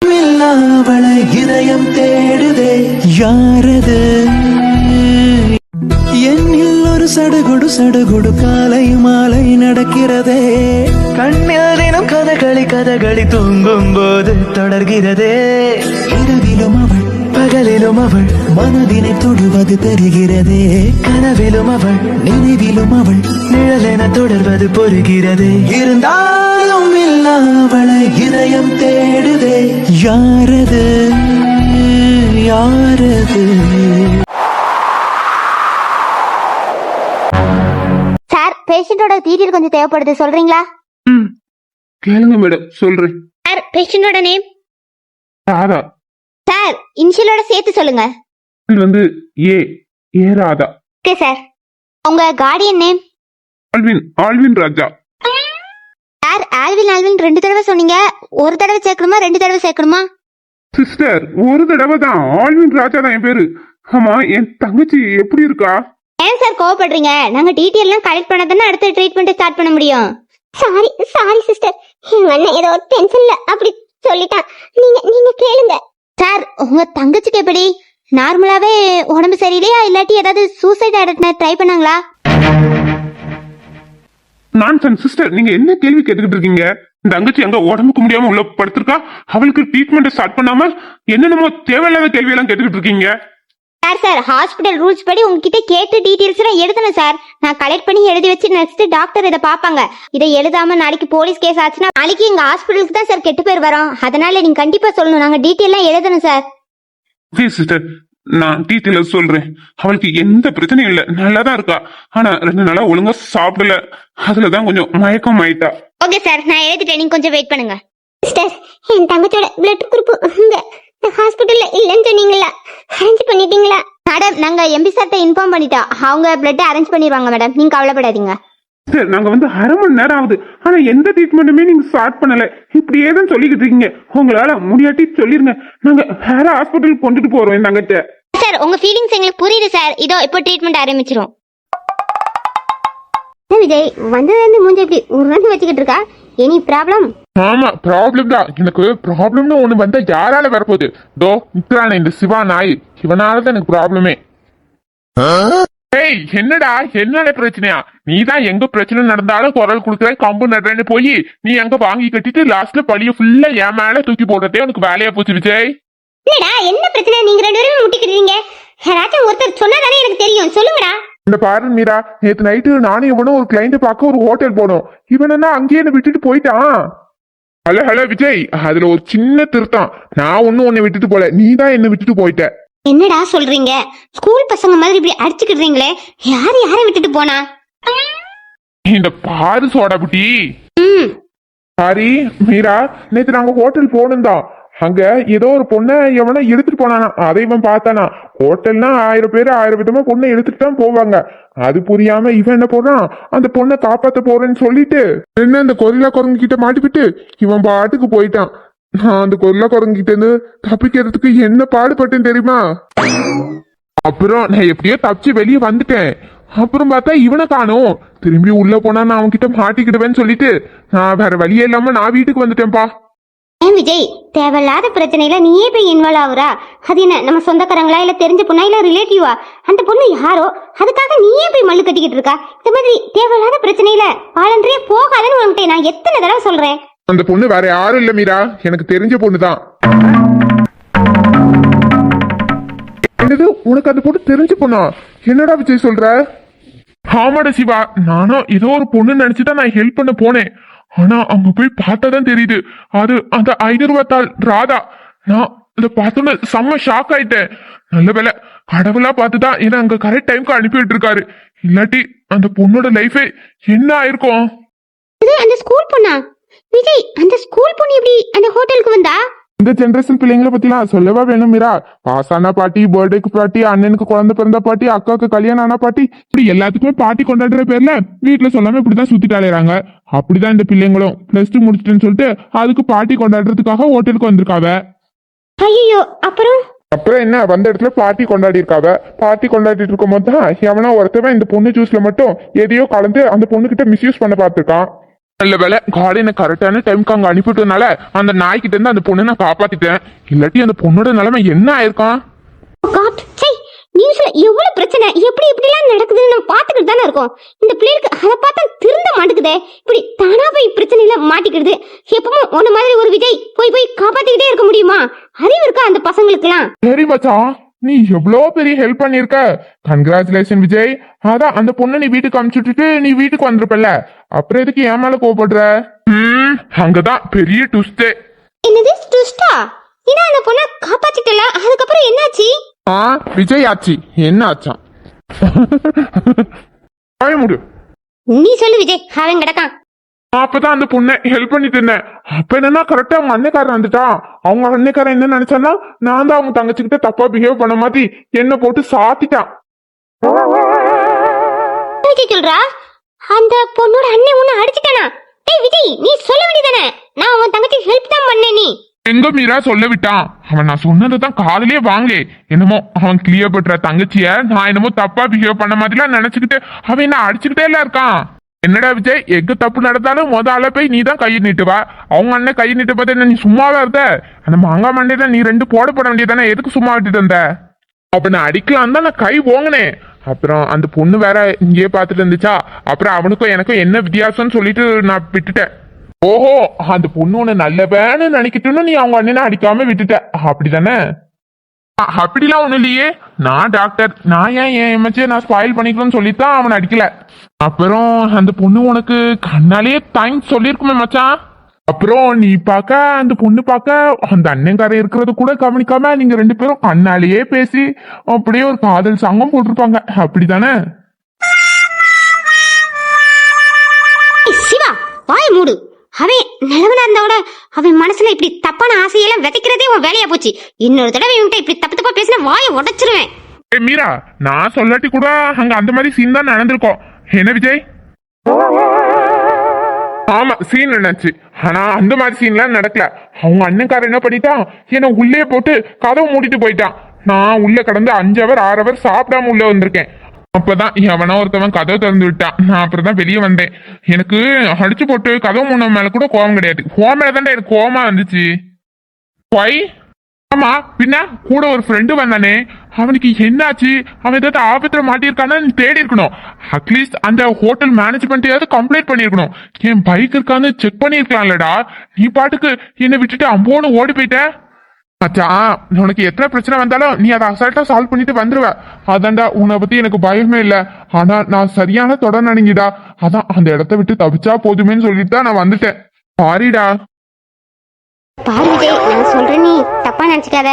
அவளை இதயம் தேடுதே யாரது என்னில் ஒரு சடுகுடு சடுகுடு காலை மாலை நடக்கிறதே கண்ணில் தினம் கதகளி தூங்கும் போது தொடர்கிறதே இரவிலும் அவள் பகலிலும் அவள் மனதினை தொடுவது தெரிகிறதே கனவிலும் அவள் நினைவிலும் அவள் நிழலென தொடர்வது புரிகிறது இருந்தாலும் இல்லா அவளை இதயம் தேடுதே யாரது யாரது சார் பேஷண்டோட டீடைல் கொஞ்சம் தேவைப்படுது சொல்றீங்களா? கேளுங்க மேடம் சொல்றேன். சார் பேஷண்டோட நேம் ராதா. சார் இனிஷியலோட சேர்த்து சொல்லுங்க. வந்து ஏ ராதா. Okay sir. உங்க guardian name? Alvin Raja. Sir Alvin 2 தடவை சொன்னீங்க, ஒரு தடவை சேர்க்கணுமா 2 தடவை சேர்க்கணுமா? சிஸ்டர் ஒரு தடவை தான். ஆல்வின் ராஜா தான் என் பேரு. ஆமா என் தங்கச்சி எப்படி இருக்கா? ஏன் சார் கோவப்படுறீங்க? நாங்க டீடைல் எல்லாம் கலெக்ட் பண்ணதானே அடுத்த ட்ரீட்மெண்ட் ஸ்டார்ட் பண்ண முடியும். சாரி சிஸ்டர், எங்க அண்ணன் ஏதோ டென்ஷன்ல அப்படி சொல்லிட்டான். நீங்க கேளுங்க. சார் உங்க தங்கச்சிக்கு எப்படி? நார்மலாவே உடம்பு சரியில்லையா இல்லாட்டி ஏதாவது சூசைட் அட்டெம்ப்ட் ட்ரை பண்ணாங்களா? நான் சிஸ்டர் நீங்க என்ன கேள்வி கேட்டுக்கிட்டு இருக்கீங்க? தங்கச்சி அங்க உடம்புக்கு முடியாம உள்ள படுத்திருக்கா. அவளுக்கு ட்ரீட்மெண்ட் ஸ்டார்ட் பண்ணாம என்னென்னமோ தேவையில்லாத கேள்வி எல்லாம் கேட்டுக்கிட்டு இருக்கீங்க. சார் ஹாஸ்பிடல் ரூல்ஸ் படி உங்ககிட்ட கேட்டு டீடைல்ஸ் எல்லாம் எழுதணும் சார். நான் கலெக்ட் பண்ணி எழுதி வச்சு நெக்ஸ்ட் டாக்டர் இதை பாப்பாங்க. இதை எழுதாம நாளைக்கு போலீஸ் கேஸ் ஆச்சுன்னா நாளைக்கு எங்க ஹாஸ்பிடலுக்கு தான் சார் கெட்டு பேர் வரும். அதனால நீங்க கண்டிப்பா சொல்லணும். நாங்க டீடைல் எல்லாம் எழுதணும் சார். சிஸ்டர் நான் டீடைல் சொல்றேன். அவளுக்கு எந்த பிரச்சனையும் இல்ல, நல்லாதான் இருக்கா. ஆனா 2 நாளா ஒழுங்கா சாப்பிடல, அதுலதான் கொஞ்சம் மயக்கம் ஆயிட்டா. ஓகே சார் நான் எழுதிட்டேன், நீங்க கொஞ்சம் வெயிட் பண்ணுங்க. சிஸ்டர் என் தங்கச்சோட பிளட் குரூப் ஹாஸ்பிட்டல்ல இல்லன்னு சொன்னீங்களா? அரேஞ்ச் பண்ணிட்டீங்களா? மேடம் நாங்க எம்பி சார்ட்ட இன்ஃபார்ம் பண்ணிட்டோம். அவங்க பிளட் அரேஞ்ச் பண்ணிடுவாங்க மேடம், நீங்க கவலைப்படாதீங்க. சார் நாங்க வந்து அரை மணி நேரம் ஆகுது, ஆனா எந்த ட்ரீட்மெண்ட்டுமே நீங்க ஸ்டார்ட் பண்ணல. இப்படியே தான் சொல்லிக்கிட்டு இருக்கீங்க. உங்களால முடியாட்டி சொல்லிருங்க, நாங்க வேற ஹாஸ்பிட்டலுக்கு கொண்டுட்டு போறோம் என் தங்கச்ச. சார் உங்க ஃபீலிங்ஸ் எங்களுக்கு புரியுது சார். இதோ இப்போ ட்ரீட்மெண்ட் ஆரம்பிச்சிரும். விஜய் வந்ததுல மூஞ்சி எப்படி உருன்னு வச்சுக்கிட்டு இருக்கா? Any problem? ஆமா ப்ராப்ளம் தான். எனக்கு ப்ராப்ளம்னு ஒண்ணு வந்தா யாரால வரப்போகுது? தோ நிக்கிறானே இந்த சிவா நாய், இவனாலதான் எனக்கு ப்ராப்ளமே. ஏய் என்னடா என்னால பிரச்சனையா? நீ தான் எங்க பிரச்சனை நடந்தாலும் குரல் கொடுக்குற கம்பு நடுறேன்னு போய் நீ எங்க வாங்கி கட்டிட்டு லாஸ்ட்ல பழிய ஃபுல்லா என் மேல தூக்கி போடுறதே உனக்கு வேலையா போச்சு விஜய். என்னடா என்ன பிரச்சனை? நீங்க 2 பேரும் முட்டிக்கிட்டீங்க. யாராச்சும் ஒருத்தர் சொன்னாதானே எனக்கு தெரியும், சொல்லுங்கடா. இந்த பாரு மீரா, நேத்து நைட்டு நானும் இவனும் ஒரு கிளைண்ட் பார்க்க ஒரு ஹோட்டல் போனோம். இவனா அங்கேயே என்ன விட்டுட்டு போயிட்டான். ஹலோ விஜய், அதுல ஒரு சின்ன திருத்தம். நான் ஒன்னும் உன்னை விட்டுட்டு போல, நீ தான் என்ன விட்டுட்டு போயிட்ட. என்னடா சொல்றீங்க? ஸ்கூல் பசங்க மாதிரி இப்படி அடிச்சுக்கிடுறீங்களே. யாரை விட்டுட்டு போனா? இந்த பாரு சோடா புட்டி. சாரி மீரா, நேத்து நாங்க ஹோட்டல் போனோம் தான். அங்க ஏதோ ஒரு பொண்ணை எவனா எடுத்துட்டு போனானா, அதை இவன் பார்த்தானா. ஹோட்டல்னா 1000 பேர் 1000 விதமா பொண்ணை எடுத்துட்டு தான் போவாங்க. அது புரியாம இவன் என்ன போறான், அந்த பொண்ணை காப்பாத்த போறேன்னு சொல்லிட்டு என்ன அந்த கொரில்லா குரங்கு கிட்ட மாட்டிவிட்டு இவன் பாட்டுக்கு போயிட்டான். நான் அந்த கொரில்லா குரங்கு கிட்ட இருந்து தப்பிக்கிறதுக்கு என்ன பாடுபட்டேன் தெரியுமா? அப்புறம் நான் எப்படியோ தப்பிச்சு வெளியே வந்துட்டேன். அப்புறம் பார்த்தா இவனை காணோம். திரும்பி உள்ள போனா நான் அவன் கிட்ட மாட்டிக்கிடுவேன்னு சொல்லிட்டு நான் வேற வழியே இல்லாம நான் வீட்டுக்கு வந்துட்டேன்ப்பா. ஏன் விஜய், தேவையில்லாத பிரச்சனையில நீயே போய் இன்வால்வ் ஆகுறா? அது என்ன நம்ம சொந்தக்காரங்களா இல்ல தெரிஞ்ச பொண்ணா இல்ல ரிலேட்டிவா? அந்த பொண்ணு யாரோ, அதுக்காக நீயே போய் மல்லு கட்டிக்கிட்டு இருக்கா? இந்த மாதிரி தேவையில்லாத பிரச்சனையில வாலண்டரியா போகாதன்னு உன்கிட்ட நான் எத்தனை தடவை சொல்றேன். அந்த பொண்ணு வேற யாரும் இல்ல மீரா, எனக்கு தெரிஞ்ச பொண்ணுதான். என்னது உனக்கு அந்த பொண்ணு தெரிஞ்ச பொண்ணா? என்னடா விஜய் சொல்ற? ஆமாடா சிவா, நானும் ஏதோ ஒரு பொண்ணு நினைச்சுதான் நான் ஹெல்ப் பண்ண போனேன். ஆனா அங்க போய் பார்த்தாதான் தெரியுது அது அந்த 500 ரூபாய் ராதா. நான் அதை பார்த்தோன்னு செம்ம ஷாக் ஆயிட்டேன். நல்ல வேலை கடவுளா பார்த்துதான் ஏன்னா அங்க கரெக்ட் டைம்க்கு அனுப்பிட்டு இருக்காரு. இல்லாட்டி அந்த பொண்ணோட லைஃபே என்ன ஆயிருக்கும். அந்த ஸ்கூல் பொண்ணா? விஜய் அந்த ஸ்கூல் பொண்ணு எப்படி அந்த ஹோட்டலுக்கு வந்தா? இந்த ஜெனரேஷன் பிள்ளைங்களை பத்திலாம் சொல்லவா வேணும் மீரா? பாசானா பாட்டி, பர்த்டேக்கு பாட்டி, அண்ணனுக்கு குழந்தை பிறந்த பாட்டி, அக்காவுக்கு கல்யாணம் ஆனா பாட்டி, இப்படி எல்லாத்துக்குமே பாட்டி கொண்டாடுற பேர்ல வீட்டுல சொல்லாம இப்படிதான் சுத்திட்டு அலையறாங்க. அப்படிதான் இந்த பிள்ளைங்களும் +2 முடிச்சிட்டேன்னு சொல்லிட்டு அதுக்கு பாட்டி கொண்டாடுறதுக்காக ஹோட்டலுக்கு வந்திருக்காவ. ஐயோ அப்புறம் என்ன, வந்த இடத்துல பார்ட்டி கொண்டாடி இருக்காவ. பார்ட்டி கொண்டாடிட்டு இருக்கும் போது தான் எவனா ஒருத்தவன் இந்த பொண்ணு ஜூஸ்ல மட்டும் எதையோ கலந்து அந்த பொண்ணு கிட்ட மிஸ்யூஸ் பண்ண பார்த்திருக்கான். நல்ல வேலை காலையில கரெக்டான டைமுக்கு அங்க அனுப்பிட்டதுனால அந்த நாய்கிட்ட இருந்து அந்த பொண்ணை நான் காப்பாத்திட்டேன். இல்லாட்டி அந்த பொண்ணோட நிலைமை என்ன ஆயிருக்கான்? காட் சை, நியூஸ்ல எவ்வளவு பிரச்சனை எப்படி இப்படிலாம் நடக்குதுன்னு நம்ம பாத்துக்கிட்டு தானே இருக்கோம். இந்த பிள்ளைக்கு அதை பார்த்தா திருந்த மாட்டேங்குதே. இப்படி தானா போய் பிரச்சனையில மாட்டிக்கிறது. எப்பவும் உன்ன மாதிரி ஒரு விஜய் போய் போய் காப்பாத்திக்கிட்டே இருக்க முடியுமா? அறிவு இருக்கா அந்த பசங்களுக்குலாம்? சரி மச்சான், நீ எவ்வளோ பெரிய ஹெல்ப் பண்ணிருக்க. கங்க்ராச்சுலேஷன் விஜய். அதான் அந்த பொண்ணை நீ வீட்டுக்கு அனுப்பிச்சுட்டு நீ வீட்டுக்கு வந்திருப்பல, அப்புறம் எதுக்கு என் மேல கோவப்படுற? அங்கதான் பெரிய ட்விஸ்டே. என்னது ட்விஸ்டா? இதான் அந்த பொண்ணை காப்பாத்திட்டல, அதுக்கப்புறம் என்னாச்சு? விஜய் ஆச்சு என்ன ஆச்சான்? முடி நீ சொல்லு விஜய், அவன் கிடக்கான். அப்பதான் அந்த பொண்ணை ஹெல்ப் பண்ணிட்டு இருந்தேன். அப்ப என்னன்னா கரெக்டா அவங்க அன்னைக்காரன் வந்துட்டான். அவங்க அன்னைக்காரன் என்ன நினைச்சான்னா நான் தான் அவங்க தங்கச்சிக்கிட்ட தப்பா பிஹேவ் பண்ண மாதிரி என்ன போட்டு சாத்திட்டான். விஜய் சொல்றா அந்த பொண்ணோட அண்ணன் உன்னை அடிச்சுட்டானா? டேய் விஜய், நீ சொல்ல வேண்டியதானே, நான் உன் தங்கச்சி ஹெல்ப் தான் பண்ணேன். நீ எங்க மீரா சொல்ல விட்டான். அவன் நான் சொன்னதான் காதலே வாங்க. என்னமோ அவன் கிளியர் பண்ற தங்கச்சிய நான் என்னமோ தப்பா பிஹேவ் பண்ண மாதிரிலாம் நினைச்சுக்கிட்டு அவன் என்ன அடிச்சுக்கிட்டே எல்லாம் இருக்கான். என்னடா விஜய், எங்க தப்பு நடந்தாலும் முதல்ல போய் நீ தான் கையை நீட்டுவா. அவங்க அண்ணன் கையை நீட்டு பார்த்து என்ன நீ சும்மாவா இருந்த? அந்த மாங்காய் மண்டையில நீ 2 போட வேண்டியதானே, எதுக்கு சும்மா விட்டுட்டு இருந்த? அப்ப நான் அடிக்கலாம் தான் நான் கை ஓங்கினேன். அப்புறம் அந்த பொண்ணு வேற இங்கேயே பார்த்துட்டு இருந்துச்சா, அப்புறம் அவனுக்கும் எனக்கும் என்ன வித்தியாசம்னு சொல்லிட்டு நான் விட்டுட்டேன். ஓஹோ, அந்த பொண்ணு உன்னை நல்லவேன்னு நினைக்கிட்டுன்னு நீ அவங்க அண்ணனை அடிக்காம விட்டுட்ட, அப்படிதானே? அப்படிலாம் ஒண்ணு இல்லையே. நான் டாக்டர், நான் ஏன் என் எம்எச்ஏ நான் ஸ்பாயில் பண்ணிக்கணும்னு சொல்லித்தான் அவனை அடிக்கல. அப்புறம் அந்த பொண்ணு உனக்கு கண்ணாலேயே தேங்க்ஸ் சொல்லிருக்குமே மச்சான். அப்புறம் நீ பார்க்க அந்த பொண்ணு பார்க்க அந்த அண்ணன்காரன் இருக்கிறது கூட கவனிக்காம நீங்க 2 பேரும் கண்ணாலேயே பேசி அப்படியே ஒரு காதல் சங்கம் போட்டிருப்பாங்க, அப்படிதானே? சிவா வாய மூடு. அவன் நல்லவனா இருந்தாவோட அவன் மனசுல இப்படி தப்பான ஆசையெல்லாம் விதைக்கிறதே உன் வேலையா போச்சு. இன்னொரு தடவை இவன்கிட்ட இப்படி தப்பு தப்பா பேசினா வாயை உடைச்சிருவேன். மீரா, நான் சொல்லாட்டி கூட அங்க அந்த மாதிரி சீன் தான் நடந்திருக்கோம். என்ன விஜய்? ஆமா, சீன் என்னாச்சு. ஆனா அந்த மாதிரி சீன்லாம் நடக்கல. அவங்க அண்ணன்காரன் என்ன பண்ணிட்டான், என்ன உள்ளே போட்டு கதவை மூடிட்டு போயிட்டான். நான் உள்ள கடந்து 5 hour 6 hour சாப்பிடாம உள்ள வந்திருக்கேன். அப்பதான் எவனோ ஒருத்தவன் கதவை திறந்து விட்டான். நான் அப்புறம் தான் வெளியே வந்தேன். எனக்கு அடிச்சு போட்டு கதவு மூணு மேல கூட கோவம் கிடையாது. கோவம் மேலதான்டா எனக்கு கோவமா வந்துச்சு. ஒய்? ஆமா, பின்ன கூட ஒரு ஃப்ரெண்டு வந்தானே, அவனுக்கு என்னாச்சு, அவன் ஏதாவது ஆபத்துல மாட்டியிருக்கான்னு நீ தேடி இருக்கணும். அட்லீஸ்ட் அந்த ஹோட்டல் மேனேஜ்மெண்ட் கம்ப்ளைண்ட் பண்ணிருக்கணும். என் பைக் இருக்கான்னு செக் பண்ணிருக்கலாம்லடா. நீ பாட்டுக்கு என்னை விட்டுட்டு அம்போன்னு ஓடி போயிட்ட. மச்சான், உனக்கு எத்தனை பிரச்சனை வந்தாலும் நீ அதை அசால்ட்டா சால்வ் பண்ணிட்டு வந்துருவ. அதான்டா, உன்னை பத்தி எனக்கு பயமே இல்லை. ஆனா நான் சரியான தொடர் நினைங்கிடா. அதான் அந்த இடத்த விட்டு தப்பிச்சா போதுமேன்னு சொல்லிட்டு தான் நான் வந்துட்டேன். சாரிடா. பாரு விஜய், நான் சொல்றேன், நீ தப்பா நினைச்சுக்காத.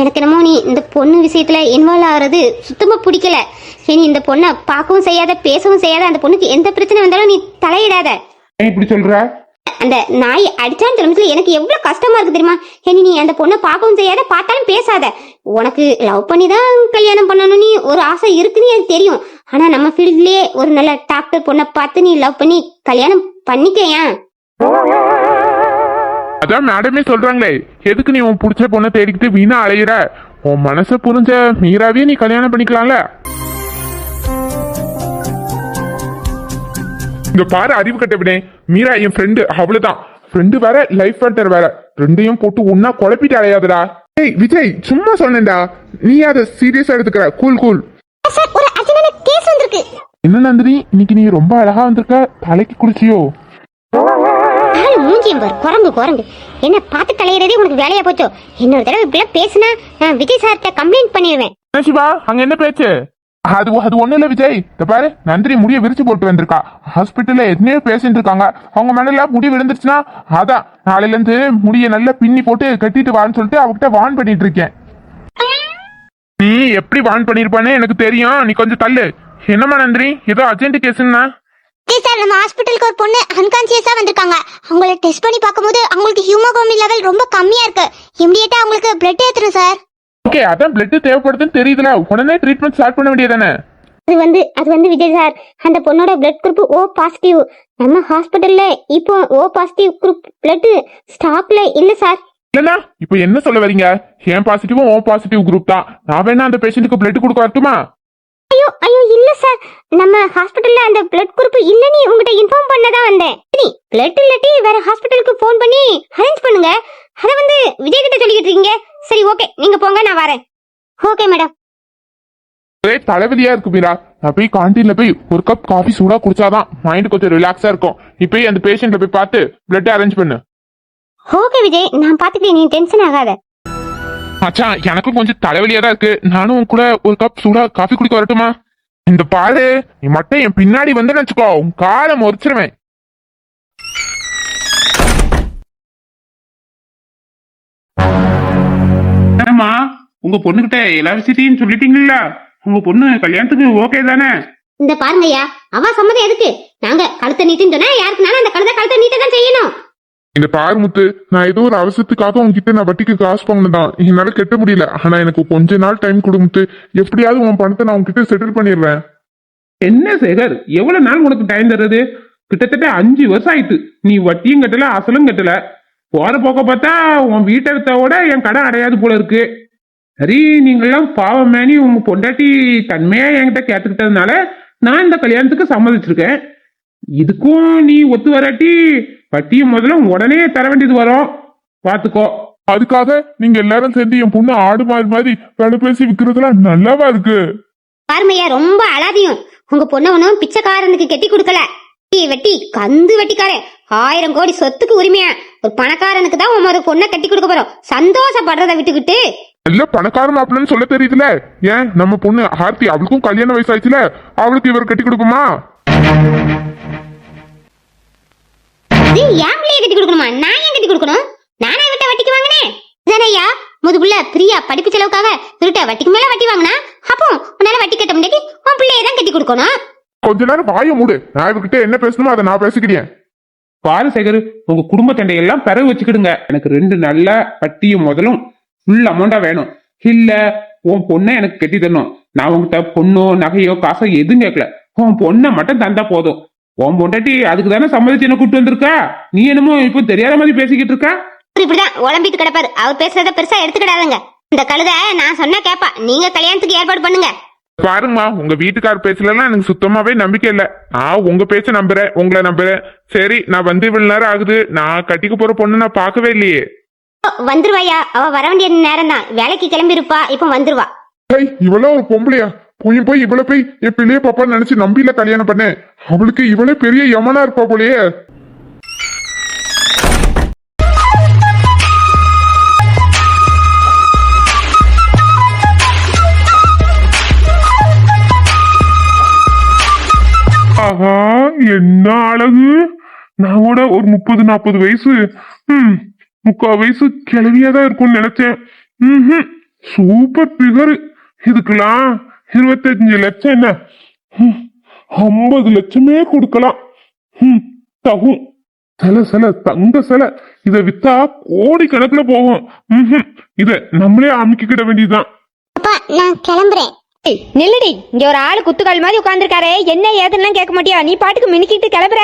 எனக்கு என்னமோ நீ இந்த பொண்ணு விஷயத்துல இன்வால்வ் ஆகுறது சுத்தமா பிடிக்கல. நீ இந்த பொண்ணை பார்க்கவும் செய்யாத, பேசவும் செய்யாத. அந்த பொண்ணுக்கு எந்த பிரச்சனை வந்தாலும் நீ தலையிடாத. இப்படி சொல்ற? அந்த நாய் அடிச்சான்னு தெரிஞ்சு எனக்கு எவ்வளவு கஷ்டமா இருக்கு தெரியுமா? நீ அந்த பொண்ணை பார்க்கவும் செய்யாத, பார்த்தாலும் பேசாத. உனக்கு லவ் பண்ணி தான் கல்யாணம் பண்ணணும்னு ஒரு ஆசை இருக்குன்னு எனக்கு தெரியும். ஆனா நம்ம ஃபீல்ட்லயே ஒரு நல்ல டாக்டர் பொண்ணை பார்த்து நீ லவ் பண்ணி கல்யாணம் பண்ணிக்கையா. அதான் மேடமே சொல்றாங்களே, எதுக்கு நீ உன் பிடிச்ச பொண்ணை தேடிக்கிட்டு வீணா அலையிற? உன் மனசை புரிஞ்ச மீராவே நீ கல்யாணம் பண்ணிக்கலாம்ல. இங்க பாரு அறிவு கட்டவினே, மீரா என் ஃப்ரெண்டு, அவ்வளவுதான். ஃப்ரெண்டு வேற, லைஃப் பார்ட்னர் வேற, 2ஐயும் போட்டு ஒன்னா குழப்பிட்டு அலையாதுடா. ஏய் விஜய், சும்மா சொன்னேன்டா, நீ அதை சீரியஸா எடுத்துக்கிற. Cool cool. ஒரு அர்ஜென்டான கேஸ் வந்திருக்கு. என்ன நந்தினி, இன்னைக்கு நீ ரொம்ப அழகா வந்திருக்க. தலைக்கு குளிச்சியோ? மூஞ்சியம் பாரு, குரங்கு குரங்கு. என்ன பார்த்து தலையிறதே உனக்கு வேலையா போச்சோ? இன்னொரு தடவை இப்படிலாம் பேசினா நான் விஜய் சார்கிட்ட கம்ப்ளைண்ட் பண்ணிடுவேன். சிவா, அங்க என்ன பேச்சு? அது ஒண்ணு இல்ல விஜய். இந்த பாரு, நந்தினி முடிய விரிச்சு போட்டு வந்திருக்கா. ஹாஸ்பிட்டல்ல எத்தனையோ பேசிட்டு இருக்காங்க. அவங்க மேல முடி விழுந்துருச்சுன்னா அதான் நாளையில இருந்து முடிய நல்லா பின்னி போட்டு கட்டிட்டு வான்னு சொல்லிட்டு அவகிட்ட வான் பண்ணிட்டு இருக்கேன். நீ எப்படி வான் பண்ணிருப்பானே எனக்கு தெரியும். நீ கொஞ்சம் தள்ளு. என்னம்மா நந்தினி, ஏதோ அர்ஜென்ட் கேஸ்ன்னா? சார், நம்ம ஹாஸ்பிட்டலுக்கு ஒரு பொண்ணு அன்கான்சியஸா வந்திருக்காங்க. அவங்கள டெஸ்ட் பண்ணி பார்க்கும்போது அவங்களுக்கு ஹீமோகுளோபின் லெவல் ரொம்ப கம்மியா இருக்கு. இமிடியேட்டா அவங்களுக்கு பிளட் ஏத்தணும் சார். ஓகே, அதான் பிளட் தேவைப்படுதுன்னு தெரியுதுல, உடனே ட்ரீட்மெண்ட் ஸ்டார்ட் பண்ண வேண்டியதானே? அது வந்து விஜய் சார், அந்த பொண்ணோட பிளட் குரூப் O பாசிட்டிவ். நம்ம ஹாஸ்பிட்டல்ல இப்போ O பாசிட்டிவ் குரூப் பிளட் ஸ்டாக்ல இல்ல சார். இல்லனா இப்போ என்ன சொல்ல வரீங்க? ஏன் பாசிட்டிவும் O பாசிட்டிவ் குரூப் தான். நான் வேணா அந்த பேஷண்ட்டுக்கு பிளட் கொடுக்க வரட்டுமா? ஐயோ ஐயோ, இல்ல சார் நம்ம ஹாஸ்பிட்டல்ல அந்த பிளட் குரூப் இல்லன்னு உங்ககிட்ட இன்ஃபார்ம் பண்ணதான் வந்தேன். சரி பிளட் இல்லாட்டி வேற ஹாஸ்பிட்டலுக்கு ஃபோன் பண்ணி அரேஞ்ச் பண்ணுங்க. அத வந்து விஜய் கிட்ட சொல்லிட்டு இருக்கீங்க. சரி ஓகே நீங்க போங்க நான் வரேன். Okay madam. ஒரே தலைவலியா இருக்கு மீரா. நான் போய் கான்டீன்ல போய் ஒரு கப் காஃபி சூடா குடிச்சாதான் மைண்ட் கொஞ்சம் ரிலாக்ஸா இருக்கும். நீ போய் அந்த பேஷண்ட்ல போய் பார்த்து பிளட் அரேஞ்ச் பண்ணு. ஓகே விஜய் நான் பாத்துக்கிறேன், நீ டென்ஷன் ஆகாத. மச்சான் எனக்கும் கொஞ்சம் தலைவலியா தான் இருக்கு. நானும் உன் கூட ஒரு கப் சூடா காஃபி குடிக்க வரட்டுமா? இந்த பாரு நீ மட்டும் என் பின்னாடி வந்து வச்சுக்கோ, உன் காலை முறிச்சிருவேன். என்னம்மா உங்க பொண்ணுகிட்ட எல்லா விஷயத்தையும் சொல்லிட்டீங்களா? உங்க பொண்ணு கல்யாணத்துக்கு ஓகே தானே? இந்த பாருங்கய்யா, அவ சம்மதம் எதுக்கு? நாங்க கழுத்தை நீட்டுன்னு சொன்னா யாருக்குனாலும் அந்த கழுத்தை நீட்ட தான் செய்யணும். இந்த பாரு முத்து, நான் ஏதோ ஒரு அவசரத்துக்காக உன்கிட்ட நான் வட்டிக்கு காசு வாங்கினதான். என்னால கட்ட முடியல. ஆனா எனக்கு கொஞ்ச நாள் டைம் கொடு முத்து. எப்படியாவது உன் பணத்தை நான் உன்கிட்ட செட்டில் பண்ணிடுறேன். என்ன சேகர், எவ்வளவு நாள் உனக்கு டைம் தர்றது? கிட்டத்தட்ட 5 வருஷம் ஆயிட்டு. நீ வட்டியும் கட்டல அசலும் கட்டல. போற போக்க பார்த்தா உன் வீட்டை என் கடன் அடையாது போல இருக்கு. சரி நீங்கெல்லாம் பாவமேனி உங்க பொண்டாட்டி தன்மையா என்கிட்ட கேட்டுக்கிட்டதுனால நான் இந்த கல்யாணத்துக்கு சம்மதிச்சிருக்கேன். இதுக்கும் நீ ஒத்து வராட்டி வட்டியும் முதல்ல உடனே தர வேண்டியது வரும், பாத்துக்கோ. அதுக்காக நீங்க எல்லாரும் சேர்ந்து என் பொண்ணு ஆடு மாறி மாதிரி வேலை பேசி விக்கிறதுலாம் நல்லாவா இருக்கு? பாருமையா ரொம்ப அழாதியும். உங்க பொண்ண ஒன்னும் பிச்சைக்காரனுக்கு கெட்டி கொடுக்கல. வெட்டி கந்து வெட்டிக்காரன் 1000 கோடி சொத்துக்கு உரிமையா ஒரு பணக்காரனுக்கு தான் உன் ஒரு பொண்ணை கட்டி கொடுக்க போறோம். சந்தோஷப்படுறத விட்டுக்கிட்டு இல்ல பணக்கார மாப்பிள்ளன்னு சொல்ல தெரியுதுல. ஏன் நம்ம பொண்ணு ஆர்த்தி, அவளுக்கும் கல்யாண வயசாச்சுல, அவளுக்கு இவர் கட்டி கொடுக்குமா? என் பிள்ளைய கட்டி கொடுக்கணுமா? நான் ஏன் கட்டி கொடுக்கணும்? நானே விட்ட வட்டிக்கு வாங்கினேன் தானையா. முதுகுள்ள பிரியா படிப்பு செலவுக்காக திருட்ட வட்டிக்கு மேல வட்டி வாங்கினா அப்போ உன்னால வட்டி கட்ட முடியாது. உன் பிள்ளைய தான் கட்டி கொடுக்கணும். கொஞ்ச நேரம் வாய மூடு. நான் இவகிட்ட என்ன பேசணுமோ அதை நான் பேசிக்கிறேன். பாரு சேகர், உங்க குடும்ப சண்டையெல்லாம் பிறகு வச்சுக்கிடுங்க. எனக்கு 2 நல்ல வட்டியும் முதலும் ஃபுல் அமௌண்டா வேணும். இல்ல உன் பொண்ணை எனக்கு கட்டி தரணும். நான் உங்ககிட்ட பொண்ணோ நகையோ காசோ எதுவும் கேட்கல. உன் பொண்ணை மட்டும் தந்தா போதும். உன் பொண்டாட்டி அதுக்கு தானே சம்மதிச்சு என்ன கூட்டு வந்திருக்கா. நீ என்னமோ இப்போ தெரியாத மாதிரி பேசிக்கிட்டு இருக்கா. இப்படிதான் உளம்பிட்டு கிடப்பாரு. அவர் பேசுறத பெருசா எடுத்துக்கிடாதுங்க. இந்த கழுத நான் சொன்னா கேப்பா. நீங்க கல்யாணத்துக்கு ஏற்பாடு பண்ணுங்க. பாருங்கம்மா, உங்க வீட்டுக்கார பேச்சலாம் எனக்கு சுத்தமாவே நம்பிக்கை இல்ல. நான் உங்க பேச்ச நம்புறேன், உங்களை நம்புறேன். சரி நான் வந்து இவ்வளவு நேரம் ஆகுது. நான் கட்டிக்க போற பொண்ணு நான் பார்க்கவே இல்லையே. வந்துருவாயா? அவ வர வேண்டிய நேரம் தான். வேலைக்கு கிளம்பி இருப்பா, இப்ப வந்துருவா. இவ்வளவு ஒரு பொம்பளையா? போய் இவ்வளவு போய் என் பிள்ளைய பாப்பான்னு நினைச்சு நம்பியில கல்யாணம் பண்ணேன். அவளுக்கு இவ்வளவு பெரிய யமனா இருப்பா போலயே. ஆஹா என்ன அழகு! நான் கூட ஒரு 30-40 வயசு 3/4 வயசு கிளவியாதான் இருக்கும்னு நினைச்சேன். Super figure. இதுக்கெல்லாம் 25 லட்சம் என்ன 50 லட்சமே கொடுக்கலாம். தகும். சில தங்க சில இத வித்தா கோடி கணக்குல போகும். இத நம்மளே அமைக்கிட வேண்டியதுதான். நான் கிளம்புறேன். நில்லுடி, இங்க ஒரு ஆளு குத்துக்கால் மாதிரி உட்கார்ந்துருக்காரு. என்ன ஏதுன்னா கேட்க மாட்டியா? நீ பாட்டுக்கு மினிக்கிட்டு கிளம்புற.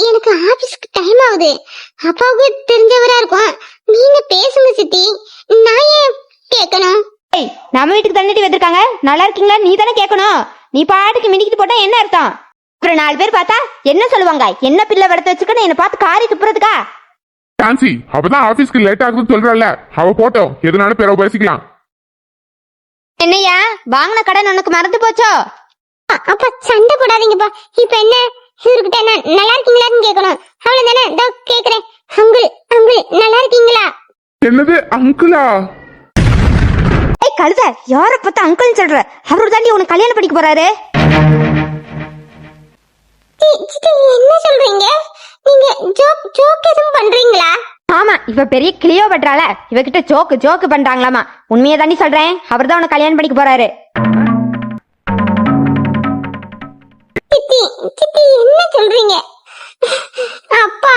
எனக்கு ஆபீஸ்க்கு டைம் ஆகுது. அப்பாவுக்கு தெரிஞ்சவரா இருக்கும். நீங்க பேசுங்க சித்தி, நான் ஏன் கேட்கணும்? நம்ம வீட்டுக்கு தண்ணிட்டு வந்திருக்காங்க. நல்லா இருக்கீங்களா நீ தானே கேட்கணும். நீ பாட்டுக்கு மினிக்கிட்டு போட்டா என்ன அர்த்தம்? அப்புறம் 4 பேர் பார்த்தா என்ன சொல்லுவாங்க? என்ன பிள்ளை வளர்த்து வச்சுக்கணும் என்ன பார்த்து காரி துப்புறதுக்கா? டான்சி அப்பதான் ஆபீஸ்க்கு லேட் ஆகுதுன்னு சொல்றல. அவ போட்டோம், எதனாலும் பிறகு பேசிக்கலாம். என்னையா வாங்கின கடன் உனக்கு மறந்து போச்சோ? அப்பா சண்டை போடாதீங்கப்பா. இப்ப என்ன இவர்கிட்ட என்ன நல்லா இருக்கீங்களான்னு கேட்கணும். அவ்வளவுதானே. இதோ கேக்குறேன். அங்கிள் நல்லா இருக்கீங்களா? என்னது அங்கிளா? ஏய் கழுத, யார பார்த்தா அங்கிள் சொல்ற? அவரு தாண்டி உனக்கு கல்யாணம் பண்ணிக்க போறாரு. என்ன சொல்றீங்க நீங்க? ஜோக் எதுவும் பண்றீங்களா? ஆமா, இவ பெரிய கிளியோ பண்றாள. இவகிட்ட ஜோக்கு பண்றாங்களாமா. உண்மையை தாண்டி சொல்றேன். அவர் தான் உனக்கு கல்யாணம் பண்ணிக்க போறாரு. சித்தி என்ன சொல்றீங்க? அப்பா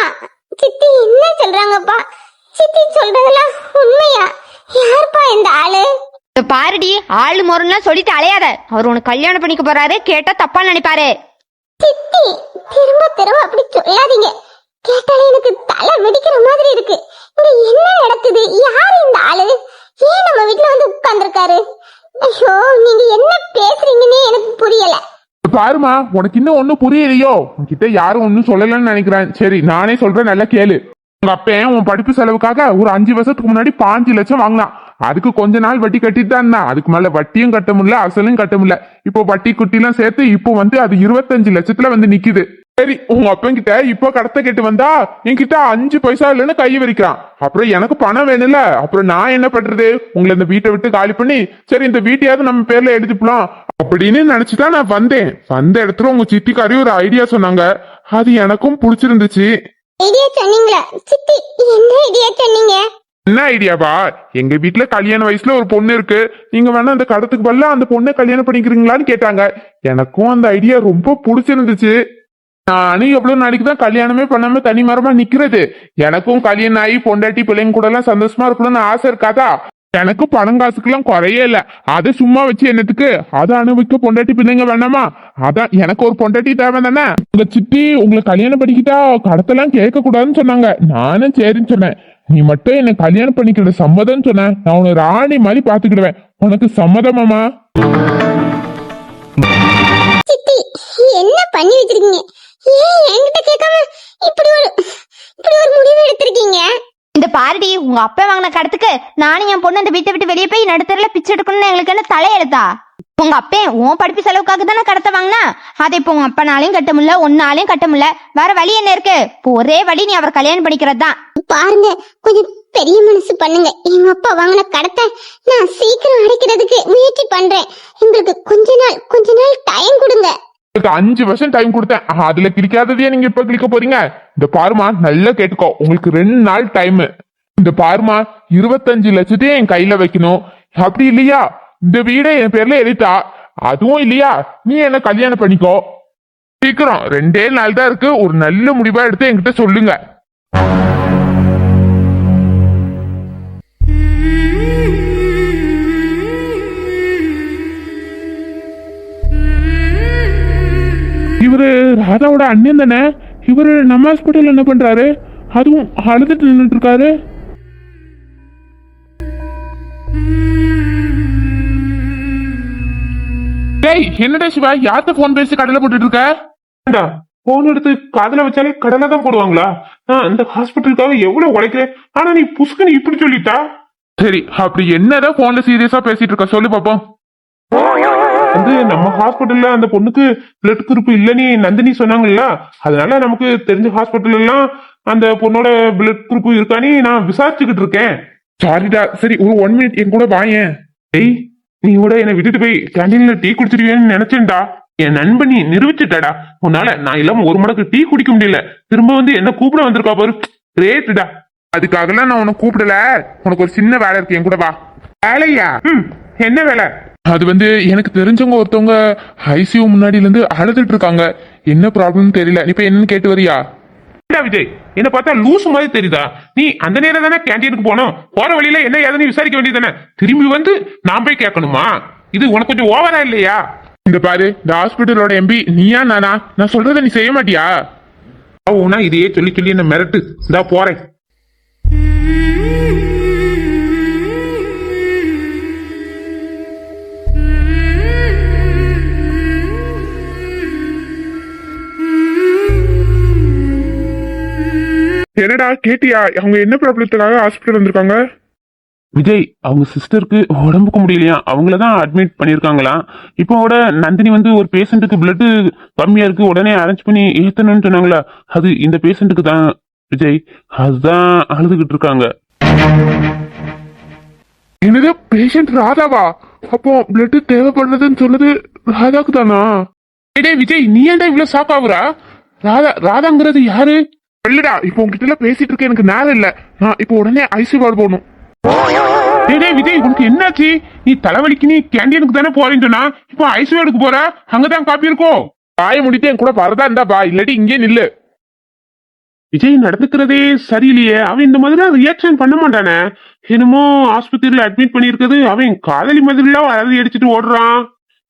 சித்தி என்ன சொல்றாங்கப்பா? சித்தி சொல்றதெல்லாம் உண்மையா? யாருப்பா இந்த ஆளு? பாருடி, ஆளு மொறலாம் சொல்லிட்டு அலையாத. அவர் உனக்கு கல்யாணம் பண்ணிக்க போறாரு. கேட்டா தப்பா நினைப்பாரு. சித்தி திரும்ப அப்படி சொல்லாதீங்க. கேட்டாலே எனக்கு தலை வெடிக்கிற மாதிரி இருக்கு. இங்க என்ன நடக்குது? யாரு இந்த ஆளு? ஏன் நம்ம வீட்டுல வந்து உட்கார்ந்துருக்காரு? ஐயோ, நீங்க என்ன பேசுறீங்கன்னே எனக்கு புரியல. பாருமா, உனக்கு இன்னும் ஒண்ணும் புரியலையோ? உன்கிட்ட யாரும் ஒன்னும் சொல்லலன்னு நினைக்கிறேன். சரி, நானே சொல்றேன், நல்லா கேளு. உங்க அப்பன் உன் படிப்பு செலவுக்காக ஒரு 5 வருஷத்துக்கு முன்னாடி 5 லட்சம் வாங்கினான். அதுக்கு கொஞ்ச நாள் வட்டி கட்டிட்டு தான் இருந்தான். அதுக்கு மேல வட்டியும் கட்ட முடியல, அசலும் கட்ட முடியல. இப்போ வட்டி குட்டி எல்லாம் சேர்த்து இப்போ வந்து அது 25 லட்சத்துல வந்து நிக்குது. சரி, உங்க அப்பன் கிட்ட இப்போ கடத்த கேட்டு வந்தா என்கிட்ட 5 பைசா இல்லைன்னு கையை விரிக்கிறான். அப்புறம் எனக்கு பணம் வேணும்ல, அப்புறம் நான் என்ன பண்றது? உங்களை இந்த வீட்டை விட்டு காலி பண்ணி சரி இந்த வீட்டையாவது நம்ம பேர்ல எடுத்துக்கலாம் அப்படின்னு நினைச்சுதான் நான் வந்தேன். வந்த இடத்துல உங்க சித்திக்காரி ஒரு ஐடியா சொன்னாங்க. அது எனக்கும் பிடிச்சிருந்துச்சு. ஐடியா சொன்னீங்களா சித்தி? என்ன ஐடியா சொன்னீங்க? என்ன ஐடியாவா? எங்க வீட்டுல கல்யாண வயசுல ஒரு பொண்ணு இருக்கு. நீங்க வேணா அந்த கடத்துக்கு பதிலா அந்த பொண்ணை கல்யாணம் பண்ணிக்கிறீங்களான்னு கேட்டாங்க. எனக்கும் அந்த ஐடியா ரொம்ப பிடிச்சிருந்துச்சு. நானும் எவ்வளவு நாளைக்கு தான் கல்யாணமே பண்ணாம தனி மரமா நிக்கிறது? எனக்கும் கல்யாணம் ஆகி பொண்டாட்டி பிள்ளைங்க கூட எல்லாம் சந்தோஷமா இருக்கணும்னு ஆசை இருக்காதா? எனக்கு பணம் காசுக்கெல்லாம் குறையே இல்ல. அதை சும்மா வச்சு என்னத்துக்கு? அதை அனுபவிக்க பொண்டாட்டி பிள்ளைங்க வேணாமா? அதான் எனக்கு ஒரு பொண்டாட்டி தேவை தானே. உங்க சித்தி உங்களை கல்யாணம் பண்ணிக்கிட்டா கடத்தெல்லாம் கேட்க கூடாதுன்னு சொன்னாங்க. நானும் சரின்னு சொன்னேன். நீ மட்டும் என்ன கல்யாணம் பண்ணிக்கிற சம்மதம்னு சொன்ன, நான் உன்னை ராணி மாதிரி பாத்துக்கிடுவேன். உனக்கு சம்மதமாமா? சித்தி என்ன பண்ணி வச்சிருக்கீங்க? ஏன் என்கிட்ட கேட்காம இப்படி ஒரு முடிவு எடுத்திருக்கீங்க? இந்த பாரடி, உங்க அப்பா வாங்கின கடத்துக்கு நானும் என் பொண்ணு அந்த வீட்டை விட்டு வெளியே போய் நடுத்தரில பிச்சை எடுக்கணும்னு எங்களுக்கு என்ன தலையெழுத்தா? உங்க அப்பன் உன் படிப்பு செலவுக்காக தானே கடத்த வாங்கினா. அதை இப்போ உங்க அப்பனாலையும் கட்ட முடியல, ஒன்னாலையும் கட்ட முடியல. வேற வழி என்ன இருக்கு? ஒரே வழி, நீ அவர் கல்யாணம் பண்ணிக்கிறது தான். பாருங்க, கொஞ்சம் பெரிய மனசு பண்ணுங்க. எங்க அப்பா வாங்கின கடத்தை நான் சீக்கிரம் அடைக்கிறதுக்கு முயற்சி பண்றேன். எங்களுக்கு கொஞ்ச நாள் டைம் கொடுங்க. 5 வருஷம் டைம் கொடுத்தேன். அதுல கிளிக்காததையே நீங்க இப்ப கிளிக்க போறீங்க? இந்த பாருமா, நல்லா கேட்டுக்கோ. உங்களுக்கு 2 நாள் டைம். இந்த பாருமா, 25 லட்சத்தையும் என் கையில வைக்கணும். அப்படி இல்லையா இந்த வீடை என் பேர்ல எழுதிட்டா. அதுவும் இல்லையா நீ என்ன கல்யாணம் பண்ணிக்கோ. சீக்கிரம் 2 நாள் தான் இருக்கு. ஒரு நல்ல முடிவா எடுத்து என்கிட்ட சொல்லுங்க. இவரு ராதாவோட அண்ணன் தானே? இவரு நம்ம ஹாஸ்பிட்டல் என்ன பண்றாரு? அதுவும் அழுதுட்டு நின்றுட்டு இருக்காரு. டேய், என்னடா சிவா, யார்கிட்ட போன் பேசி கடலை போட்டுட்டு இருக்க? போன் எடுத்து காதல வச்சாலே கடலை தான் போடுவாங்களா? நான் அந்த ஹாஸ்பிட்டலுக்காக எவ்வளவு உழைக்கிறேன். ஆனா நீ புஷ்கன்னு இப்படி சொல்லிட்டா. சரி, அப்படி என்னதான் போன்ல சீரியஸா பேசிட்டு இருக்க சொல்லு பாப்போம். வந்து நம்ம ஹாஸ்பிட்டல்ல அந்த பொண்ணுக்கு பிளட் குரூப் இல்லன்னு நந்தினி சொன்னாங்கல்ல, அதனால நமக்கு தெரிஞ்ச ஹாஸ்பிட்டல் எல்லாம் அந்த பொண்ணோட பிளட் குரூப் இருக்கானே நான் விசாரிச்சுக்கிட்டு இருக்கேன். சாரிடா. சரி, ஒரு 1 மினிட் என் கூட வாயேன். டேய், நீ கூட என்னை விட்டுட்டு போய் கேண்டீன்ல டீ குடிச்சிருவேன்னு நினைச்சேன்டா. என் நண்பன் நீ நிரூபிச்சுட்டாடா. உன்னால நான் இல்லாம ஒரு மடக்கு டீ குடிக்க முடியல. திரும்ப வந்து என்ன கூப்பிட வந்திருக்கா பாரு. கிரேட்டுடா. அதுக்காகலாம் நான் உனக்கு கூப்பிடல. உனக்கு ஒரு சின்ன வேலை இருக்கு, என் கூட வா. வேலையா? என்ன வேலை? அது வந்து எனக்கு தெரிஞ்சவங்க ஒருத்தவங்க ஐசியூ முன்னாடில இருந்து அழுதுட்டு இருக்காங்க. என்ன ப்ராப்ளம் தெரியல. நீ இப்ப என்னன்னு கேட்டு வரியா? விஜய், என்ன பார்த்தா லூசு மாதிரி தெரியுதா? நீ அந்த நேரம் தானே கேண்டீனுக்கு போனோம். போற வழியில என்ன ஏதாவது விசாரிக்க வேண்டியது தானே? திரும்பி வந்து நான் போய் கேட்கணுமா? இது உனக்கு கொஞ்சம் ஓவரா இல்லையா? இந்த பாரு, இந்த ஹாஸ்பிட்டலோட எம்பி நீயா நானா? நான் சொல்றத நீ செய்ய மாட்டியா? ஓனா இதையே சொல்லி சொல்லி என்ன மிரட்டு. இந்தா போறேன். என்னடா கேட்டியா? அவங்க என்ன ப்ராப்ளத்துக்காக ஹாஸ்பிட்டல் வந்திருக்காங்க? விஜய், அவங்க சிஸ்டருக்கு உடம்புக்கு முடியலையா, அவங்களதான் அட்மிட் பண்ணிருக்காங்களாம். இப்போ கூட நந்தினி வந்து ஒரு பேஷண்ட்டுக்கு பிளட் கம்மியா இருக்கு, உடனே அரேஞ்ச் பண்ணி ஏத்தணும்னு சொன்னாங்களா, அது இந்த பேஷண்ட்டுக்கு தான் விஜய். அதுதான் அழுதுகிட்டு இருக்காங்க. என்னது, பேஷண்ட் ராதாவா? அப்போ பிளட் தேவைப்படுறதுன்னு சொன்னது ராதாக்கு தானா? விஜய், நீ ஏன்டா இவ்வளவு ஷாக் ஆகுறா? ராதாங்கிறது யாரு? இல்லடா, இப்போ உங்ககிட்ட எல்லாம் பேசிட்டு இருக்க எனக்கு நேரம் இல்ல. நான் இப்போ உடனே ஐசி வார்டு போகணும். விஜய், உனக்கு என்னாச்சு? நீ தலைவலிக்கு நீ கேண்டீனுக்கு தானே போறேன்னு சொன்னா, இப்போ ஐசி வார்டுக்கு போற? அங்கதான் காப்பி இருக்கோ? பாய முடிட்டு என் கூட வரதா இருந்தா பா, இல்லாட்டி இங்கே நில்லு. விஜய் நடந்துக்கிறதே சரியில்லையே. அவன் இந்த மாதிரி ரியாக்ஷன் பண்ண மாட்டானே. என்னமோ ஆஸ்பத்திரியில அட்மிட் பண்ணிருக்கிறது அவன் காதலி மாதிரிலாம் அழுது அடிச்சுட்டு ஓடுறான்.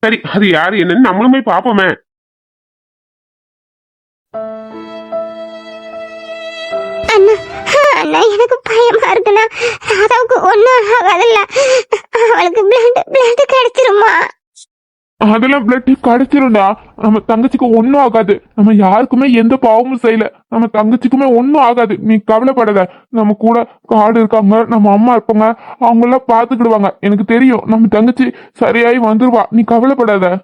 சரி, அது யாரு என்னன்னு நம்மளும் போய் பாப்போமே. அண்ணா, எனக்கு பயமா இருக்குண்ணா. ராதாவுக்கு ஒண்ணும் ஆகாதுல்ல? அவளுக்கு பிளட் கிடைச்சிருமா? அதெல்லாம் பிளட் கிடைச்சிரும்டா. நம்ம தங்கச்சிக்கு ஒன்னும் ஆகாது. நம்ம யாருக்குமே எந்த பாவமும் செய்யல. நம்ம தங்கச்சிக்குமே ஒன்னும் ஆகாது. நீ கவலைப்படாத. நம்ம கூட காடு இருக்காங்க, நம்ம அம்மா இருப்பாங்க, அவங்க எல்லாம் பாத்துக்கிடுவாங்க. எனக்கு தெரியும் நம்ம தங்கச்சி சரியாயி வந்துருவா. நீ கவலைப்படாத.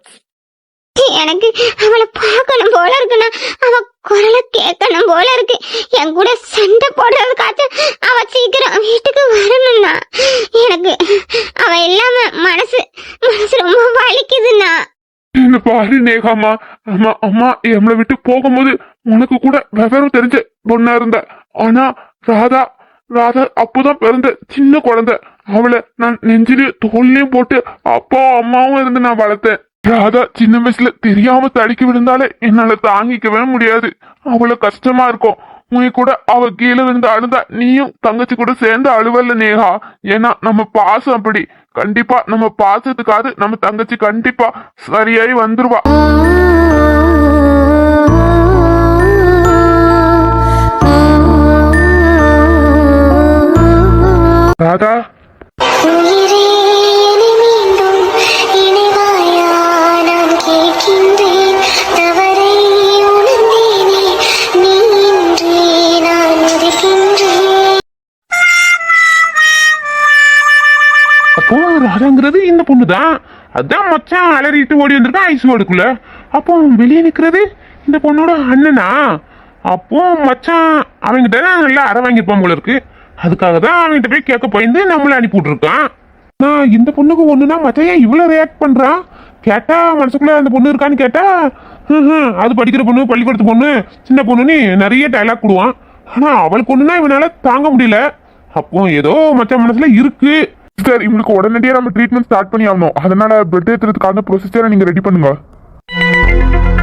எனக்கு அவளை பார்க்கணும் போல இருக்குண்ணா. அவ குரலை கேட்கணும் போல இருக்கு. என் கூட சண்டை போடுறதுக்காச்சும் அவ சீக்கிரம் வீட்டுக்கு வரணும்னா. எனக்கு அவ இல்லாம மனசு ரொம்ப வலிக்குதுண்ணா. இந்த பாரு நேகாமா, அம்மா அம்மா எம்மளை விட்டு போகும்போது உனக்கு கூட விவரம் தெரிஞ்ச பொண்ணா இருந்த. ஆனா ராதா ராதா அப்போதான் பிறந்த சின்ன குழந்தை. அவளை நான் நெஞ்சிலையும் தோல்லையும் போட்டு அப்பாவும் அம்மாவும் இருந்து நான் வளர்த்தேன். ராதா சின்ன வயசுல தெரியாம தடுக்கி விழுந்தாலே என்னால தாங்கிக்கவே முடியாது. அவ்வளவு கஷ்டமா இருக்கும். உன் கூட அவ கீழே விழுந்து அழுதா நீயும் தங்கச்சி கூட சேர்ந்து அழுவல்ல நேகா. ஏன்னா நம்ம பாசம் அப்படி. கண்டிப்பா நம்ம பாசத்துக்காக நம்ம தங்கச்சி கண்டிப்பா சரியாயி வந்துருவா. ராதா அப்போ ராதாங்கிறது இந்த பொண்ணுதான். அதான் மச்சான் அலறிட்டு ஓடி வந்திருக்கான் ஐஸ் வார்டுக்குள்ள. அப்போ வெளியே நிக்கிறது இந்த பொண்ணோட அண்ணனா? அப்போ மச்சான் அவங்கிட்ட நல்லா அற வாங்கிருப்பான் போல இருக்கு. அதுக்காக தான் அவன்கிட்ட போய் கேட்க போயிருந்து நம்மள அனுப்பி விட்டுருக்கான். நான் இந்த பொண்ணுக்கு ஒண்ணுனா மச்சான் ஏன் இவ்வளவு ரியாக்ட் பண்றான்? கேட்டா மனசுக்குள்ள அந்த பொண்ணு இருக்கான்னு கேட்டா அது படிக்கிற பொண்ணு, பள்ளிக்கூடத்து பொண்ணு, சின்ன பொண்ணுன்னு நிறைய டைலாக் கொடுவான். ஆனா அவளுக்கு ஒண்ணுனா இவனால தாங்க முடியல. அப்போ ஏதோ மச்சான் மனசுல இருக்கு. சார், இவங்களுக்கு உடனடியாக நம்ம ட்ரீட்மெண்ட் ஸ்டார்ட் பண்ணி ஆகணும். அதனால பிளட் ஏற்றுறதுக்கான ப்ரொசீஜரை நீங்க ரெடி பண்ணுங்க.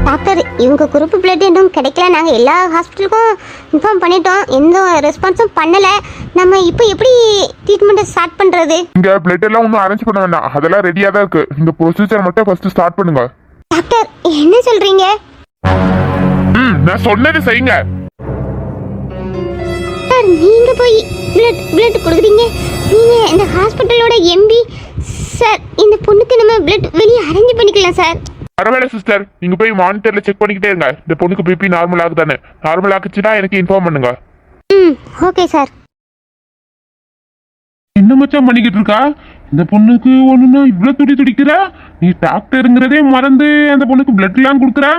டாக்டர், இவங்க குரூப் பிளட் இன்னும் கிடைக்கல. நாங்க எல்லா ஹாஸ்பிட்டலுக்கும் இன்ஃபார்ம் பண்ணிட்டோம். எந்த ரெஸ்பான்ஸும் பண்ணல. நம்ம இப்போ எப்படி ட்ரீட்மெண்ட்டை ஸ்டார்ட் பண்றது? இங்க பிளட் எல்லாம் ஒன்றும் அரேஞ்ச் பண்ண வேண்டாம். அதெல்லாம் ரெடியா தான் இருக்கு. இந்த ப்ரொசீஜர் மட்டும் ஃபர்ஸ்ட் ஸ்டார்ட் பண்ணுங்க. டாக்டர், என்ன சொல்றீங்க? நான் சொன்னது செய்யுங்க. சார், நீங்க போய் பிளட் கொடுக்குறீங்க. நீங்க இந்த ஹாஸ்பிட்டலோட எம்பி சார். இந்த பொண்ணுக்கு நம்ம பிளட் வெளியே அரேஞ்ச் பண்ணிக்கலாம் சார். பரவாயில்ல சிஸ்டர், நீங்க போய் மானிட்டர்ல செக் பண்ணிக்கிட்டே இருங்க. இந்த பொண்ணுக்கு பிபி நார்மல் ஆகுதானே. நார்மல் ஆகுச்சுன்னா எனக்கு இன்ஃபார்ம் பண்ணுங்க. Okay sir. என்ன மச்சான் பண்ணிக்கிட்டு இருக்கா? இந்த பொண்ணுக்கு ஒண்ணுன்னா இவ்வளவு துடிக்கிறா? நீ டாக்டருங்கிறதே மறந்து அந்த பொண்ணுக்கு பிளட் எல்லாம் கொடுக்குறா?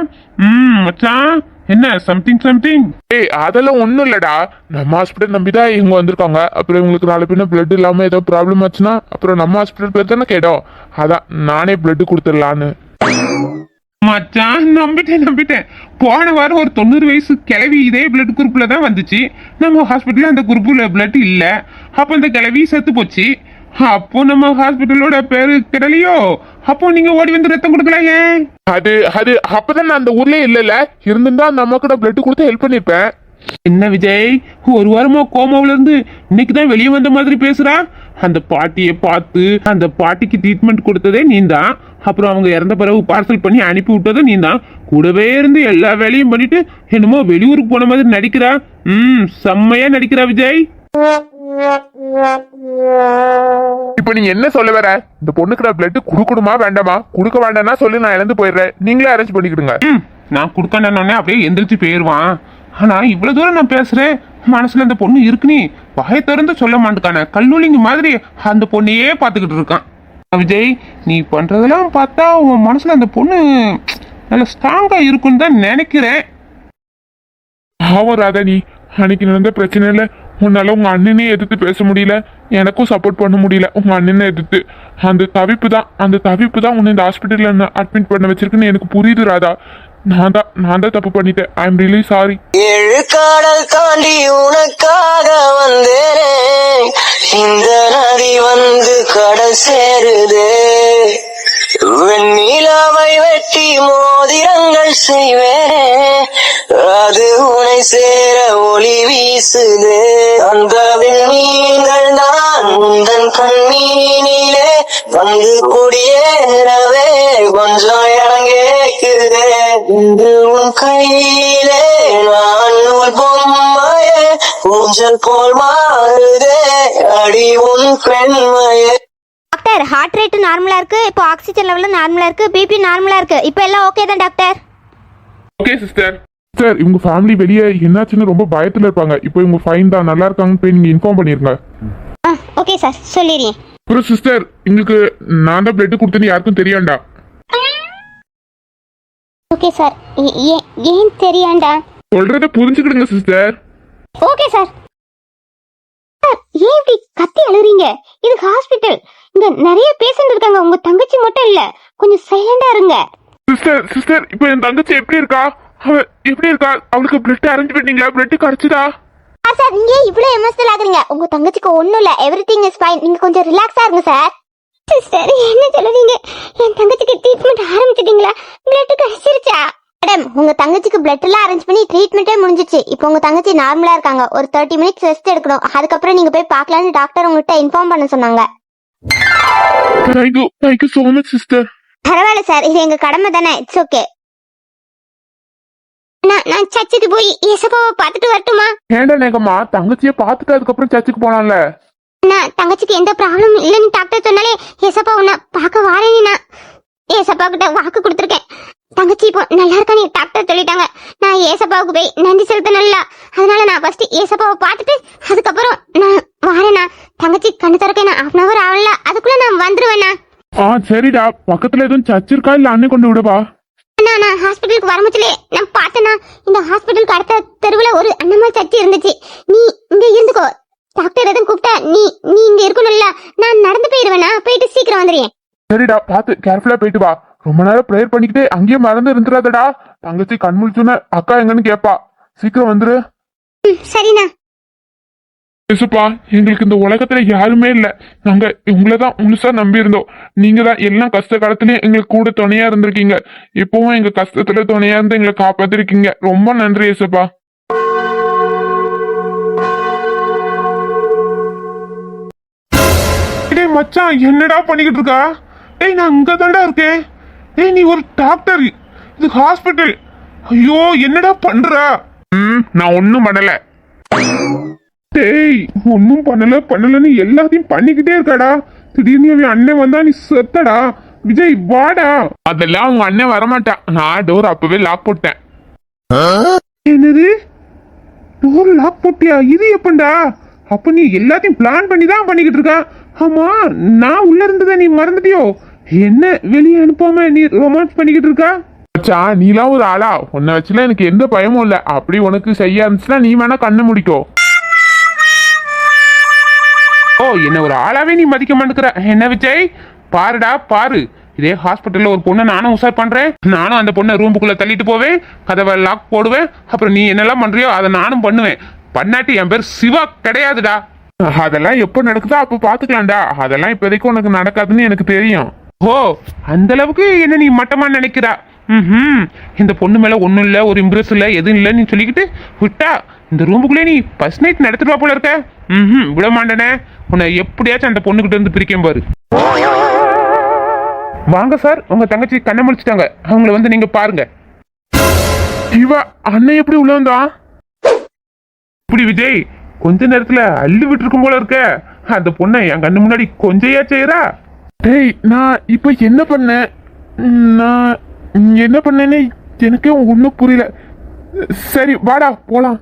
மச்சான் என்ன சம்திங்? ஏய், அதெல்லாம் ஒண்ணும் இல்லடா. நம்ம ஹாஸ்பிட்டல் நம்பிதான் இவங்க வந்திருக்காங்க. அப்புறம் இவங்களுக்கு நாலு பின்ன பிளட் இல்லாம ஏதோ ப்ராப்ளம் ஆச்சுன்னா அப்புறம் நம்ம ஹாஸ்பிட்டல் பேர் தானே கேட்டோம். அதான் நானே பிளட் கொடுத்துடலான்னு. மச்சான் நம்பிட்டேன். போன வாரம் ஒரு 90 வயசு கிளவி இதே பிளட் குரூப்ல தான் வந்துச்சு. நம்ம ஹாஸ்பிட்டல்ல அந்த குரூப்ல பிளட் இல்ல. அப்ப அந்த கிளவி செத்து போச்சு. அப்போ நம்ம ஹாஸ்பிட்டலோட பேரு கிடலையோ? அப்போ நீங்க ஓடி வந்து ரத்தம் கொடுக்கலாம். ஏன் அது அது அப்பதான் நான் அந்த ஊர்லயே இல்ல. இருந்திருந்தா அந்த அம்மா கூட பிளட் கொடுத்து ஹெல்ப் பண்ணிருப்பேன். என்ன விஜய், ஒரு வாரமா கோமாவில இருந்து இன்னைக்குதான் வெளியே வந்த மாதிரி பேசுறா? அந்த பாட்டியை பார்த்து அந்த பாட்டிக்கு ட்ரீட்மெண்ட் கொடுத்ததே நீந்தான். அப்புறம் அவங்க இறந்த பிறகு பார்சல் பண்ணி அனுப்பி விட்டதும் நீந்தான். கூடவே இருந்து எல்லா வேலையும் பண்ணிட்டு என்னமோ வெளியூருக்கு போன மாதிரி நடிக்கிறா. செம்மையா நடிக்கிறா விஜய். இப்ப நீங்க என்ன சொல்ல வர? இந்த பொண்ணுக்கு நான் பிளட் கொடுக்கணுமா வேண்டாமா? கொடுக்க வேண்டாம்னா சொல்லி நான் இழந்து போயிடுறேன். நீங்களே அரேஞ்ச் பண்ணிக்கிடுங்க. நான் கொடுக்கணுன்னே அப்படியே எந்திரிச்சு போயிடுவான். ஆனா இவ்வளவு தூரம் நான் பேசுறேன், மனசுல அந்த பொண்ணு இருக்குன்னு வாயை திறந்து சொல்ல மாட்டேக்கான. கல்லூலிங்க மாதிரி அந்த பொண்ணையே பார்த்துக்கிட்டு இருக்கான். விஜய், நீ பண்றதெல்லாம் பார்த்தா உன் மனசுல அந்த பொண்ணு நல்ல ஸ்ட்ராங்கா இருக்குன்னு தான் நினைக்கிறேன். ஆமாம் ராதா, நீ அன்னைக்கு நடந்த பிரச்சனை இல்லை. உன்னால உங்க அண்ணனே எதிர்த்து பேச முடியல, எனக்கும் சப்போர்ட் பண்ண முடியல. உங்க அண்ணனை எதிர்த்து அந்த தவிப்பு தான் உன்னை இந்த ஹாஸ்பிட்டல்ல அட்மிட் பண்ண வச்சிருக்குன்னு எனக்கு புரியுது ராதா. நான் தான் தப்பு பண்ணிட்டேன். ஐ எம் ரியலி சாரி. 7 கடல் தாண்டி உனக்காக வந்தேனே, இந்த நதி வந்து கடல் சேருதே. வெண்ணிலாவை வெட்டி மோதிரங்கள் செய்வேனே, அது உனை சேர ஒளி வீசுதே. அந்த விண்மீன்கள் தான் உந்தன் கண்ணீனிலே வந்து குடியேறவே கொஞ்சம் இடம் கேட்குதே. இன்று உன் கையிலே நான் ஒரு பொம்மையே, ஊஞ்சல் போல் மாறுதே அடி உன் பெண்மையே. டாக்டர் ஹார்ட் ரேட்டு நார்மலா இருக்கு, இப்போ ஆக்சிஜன் லெவலும் நார்மலா இருக்கு, பிபி நார்மலா இருக்கு, இப்போ எல்லாம் ஓகே தான் டாக்டர். Okay sister. சார் இவங்க ஃபேமிலி வெளியே என்னாச்சுன்னு ரொம்ப பயத்துல இருப்பாங்க. இப்போ இவங்க ஃபைன் தான், நல்லா இருக்காங்கன்னு போய் நீங்க இன்ஃபார்ம் பண்ணிருங்க. ஓகே சார், சொல்லிடுறேன். அப்புறம் சிஸ்டர் எங்களுக்கு நான் தான் பிளட் கொடுத்தேன்னு யாருக்கும் தெரியாண்டா. ஓகே சார், ஏன் தெரியாண்டா? சொல்றத புரிஞ்சுக்கிடுங்க சிஸ்டர். Okay sir. சார் ஏன் இப்படி கத்தி அழுறீங்க? இது ஹாஸ்பிட்டல், இங்க நிறைய பேஷண்ட் இருக்காங்க, உங்க தங்கச்சி மட்டும் இல்ல, கொஞ்சம் சைலண்டா இருங்க. சிஸ்டர் இப்போ என் தங்கச்சி எப்படி இருக்கா? அவ எப்படி இருக்கா? அவளுக்கு பிளட் அரேஞ்ச் பண்ணீங்களா? பிளட் கிடைச்சதா? சார் நீங்க இவ்வளவு எமோஷனல் ஆகுறீங்க, உங்க தங்கச்சிக்கு ஒண்ணும் இல்ல, எவ்ரிதிங் இஸ் ஃபைன், நீங்க கொஞ்சம் ரிலாக்ஸா இருங்க சார். சிஸ்டர் என்ன சொல்லுவீங்க? என் தங்கச்சிக்கு ட்ரீட்மெண்ட் ஆரம்பிச்சிட்டீங்களா? பிளட் கிடைச்சிருச்சா? மேடம் உங்க தங்கச்சிக்கு பிளட் எல்லாம் அரேஞ்ச் பண்ணி ட்ரீட்மெண்ட்டே முடிஞ்சிச்சு. இப்போ உங்க தங்கச்சி நார்மலா இருக்காங்க, ஒரு 30 மினிட்ஸ் ரெஸ்ட் எடுக்கணும், அதுக்கப்புறம் நீங்க போய் பார்க்கலாம்னு டாக்டர் உங்ககிட்ட இன்ஃபார்ம் பண்ண சொன்னாங்க. Thank you so much sister. பரவாயில்ல சார், இது எங்க கடமை தானே, இட்ஸ் ஓகே. நான் சர்ச்சுக்கு போய் ஏசப்பாவை பார்த்துட்டு வரட்டுமா? ஏண்டா நேகம்மா, தங்கச்சியை பார்த்துட்டு அதுக்கப்புறம் சர்ச்சுக்கு போனான்ல. நான் தங்கச்சிக்கு எந்த ப்ராப்ளம் இல்லைன்னு டாக்டர் சொன்னாலே ஏசப்பா உன்னை பார்க்க வாரேன்னு நான் ஏசப்பா கிட்ட வாக்கு கொடுத்துருக்கேன். தங்கச்சி இப்போ நல்லா இருக்கானே டாக்டர் சொல்லிட்டாங்க. நான் ஏசப்பாவுக்கு போய் நன்றி செலுத்தணும்ல, அதனால நான் ஃபர்ஸ்ட் ஏசப்பாவை பார்த்துட்டு அதுக்கப்புறம் நான் வாரேண்ணா. தங்கச்சி கண்ணு திறக்க நான் 1/2 hour ஆகல, அதுக்குள்ள நான் வந்துருவேண்ணா. சரிடா, பக்கத்துல எதுவும் சர்ச் இருக்கா இல்ல அண்ணே கொண்டு விடவா? அண்ணா நான் ஹாஸ்பிட்டலுக்கு வரமுச்சிலே நான் பார்த்தேண்ணா, இந்த ஹாஸ்பிட்டலுக்கு அடுத்த தெருவுல ஒரு அண்ணம்மா சர்ச் இருந்துச்சு. நீ இங்க இருந்துக்கோ, டாக்டர் எதுவும் கூப்பிட்டா நீ இங்க இருக்கணும்ல, நான் நடந்து போயிடுவேண்ணா, போயிட்டு சீக்கிரம் வந்துடுறேன். சரிடா, பார்த்து கேர்ஃபுல்லா போயிட்டு வா. ரொம்ப நேரம் ப்ரேயர் பண்ணிக்கிட்டே அங்கேயே மறந்து இருந்துடாதடா. தங்கச்சி கண் முழிச்சுன்னு அக்கா எங்கன்னு கேப்பா. சீக்கிரம் வந்துரு. சரிண்ணா. ஏசுப்பா, எங்களுக்கு இந்த உலகத்துல யாருமே இல்ல, நாங்க உங்களதான் முழுசா நம்பி இருந்தோம். நீங்க தான் எல்லாம் கஷ்ட காலத்துலயும் எங்களுக்கு கூட துணையா இருந்திருக்கீங்க. இப்பவும் எங்க கஷ்டத்துல துணையா இருந்து எங்களை காப்பாத்திருக்கீங்க. ரொம்ப நன்றி ஏசுப்பா. டேய் மச்சான், என்னடா பண்ணிக்கிட்டு இருக்கா? டேய் நான் இங்க தான்டா இருக்கேன். டேய் நீ ஒரு டாக்டர், இது ஹாஸ்பிட்டல். ஐயோ என்னடா பண்ற? நான் ஒன்னும் பண்ணல. டேய் ஒன்னும் பண்ணலன்னு எல்லாத்தையும் பண்ணிக்கிட்டே இருக்காடா. திடீர்னு அவன் அண்ணன் வந்தா நீ செத்தடா. விஜய் வாடா. அதெல்லாம் உங்க அண்ணன் வரமாட்டான். நான் டோர் அப்பவே லாக் போட்டேன். என்னது டோர் லாக் போட்டியா? இது எப்பண்டா? அப்ப நீ எல்லாத்தையும் பிளான் பண்ணி தான் பண்ணிக்கிட்டு இருக்க. ஆமா, நான் உள்ள இருந்ததை நீ மறந்துட்டியோ? என்ன வெளியே அனுப்பாம நீ ரொமான்ஸ் பண்ணிக்கிட்டு இருக்கா? நீலாம் ஒரு ஆளா? உன்னை வச்சுலாம் எனக்கு எந்த பயமும் இல்ல. அப்படி உனக்கு செய்ய இருந்துச்சுன்னா நீ வேணா கண்ணு முடிக்கோ. ஓ, என்ன ஒரு ஆளாவே நீ மதிக்க மாட்டேங்கிற என்ன விஜய்? பாருடா பாரு, இதே ஹாஸ்பிட்டல்ல ஒரு பொண்ணை நானும் உசார் பண்றேன். நானும் அந்த பொண்ணை ரூமுக்குள்ள தள்ளிட்டு போவேன், கதவை லாக் போடுவேன். அப்புறம் நீ என்னெல்லாம் பண்றியோ அதை நானும் பண்ணுவேன். பண்ணாட்டி என் பேர் சிவா கிடையாதுடா. அதெல்லாம் எப்போ நடக்குதோ அப்போ பாத்துக்கலாம்டா. அதெல்லாம் இப்போதைக்கு உனக்கு நடக்காதுன்னு எனக்கு தெரியும். ஓ, அந்த அளவுக்கு என்ன நீ மட்டமா நினைக்கிறா? இந்த பொண்ணு மேல ஒண்ணும் இல்ல, ஒரு இம்ப்ரெஸ் இல்ல, எதுவும் இல்ல நீ சொல்லிக்கிட்டு விட்டா இந்த ரூமுக்குள்ளே நீ ஃபர்ஸ்ட் நைட் நடத்துவா போல இருக்க. விட மாட்டேனே, உன்னை எப்படியாச்சும் அந்த பொண்ணுகிட்ட இருந்து பிரிக்கும் பாரு. வாங்க சார், உங்க தங்கச்சி கண்ணை முடிச்சிட்டாங்க, அவங்கள வந்து நீங்க பாருங்க. இவா அண்ணன் எப்படி உள்ள வந்தா? இப்படி விஜய் கொஞ்ச நேரத்துல அள்ளி விட்டுருக்கும் போல இருக்க. அந்த பொண்ணை என் கண்ணு முன்னாடி கொஞ்சையா செய்யறா. டேய் நான் இப்ப என்ன பண்ணேன்? நான் என்ன பண்ணேன்னு எனக்கே ஒன்னும் புரியல. சரி வாடா போலாம்.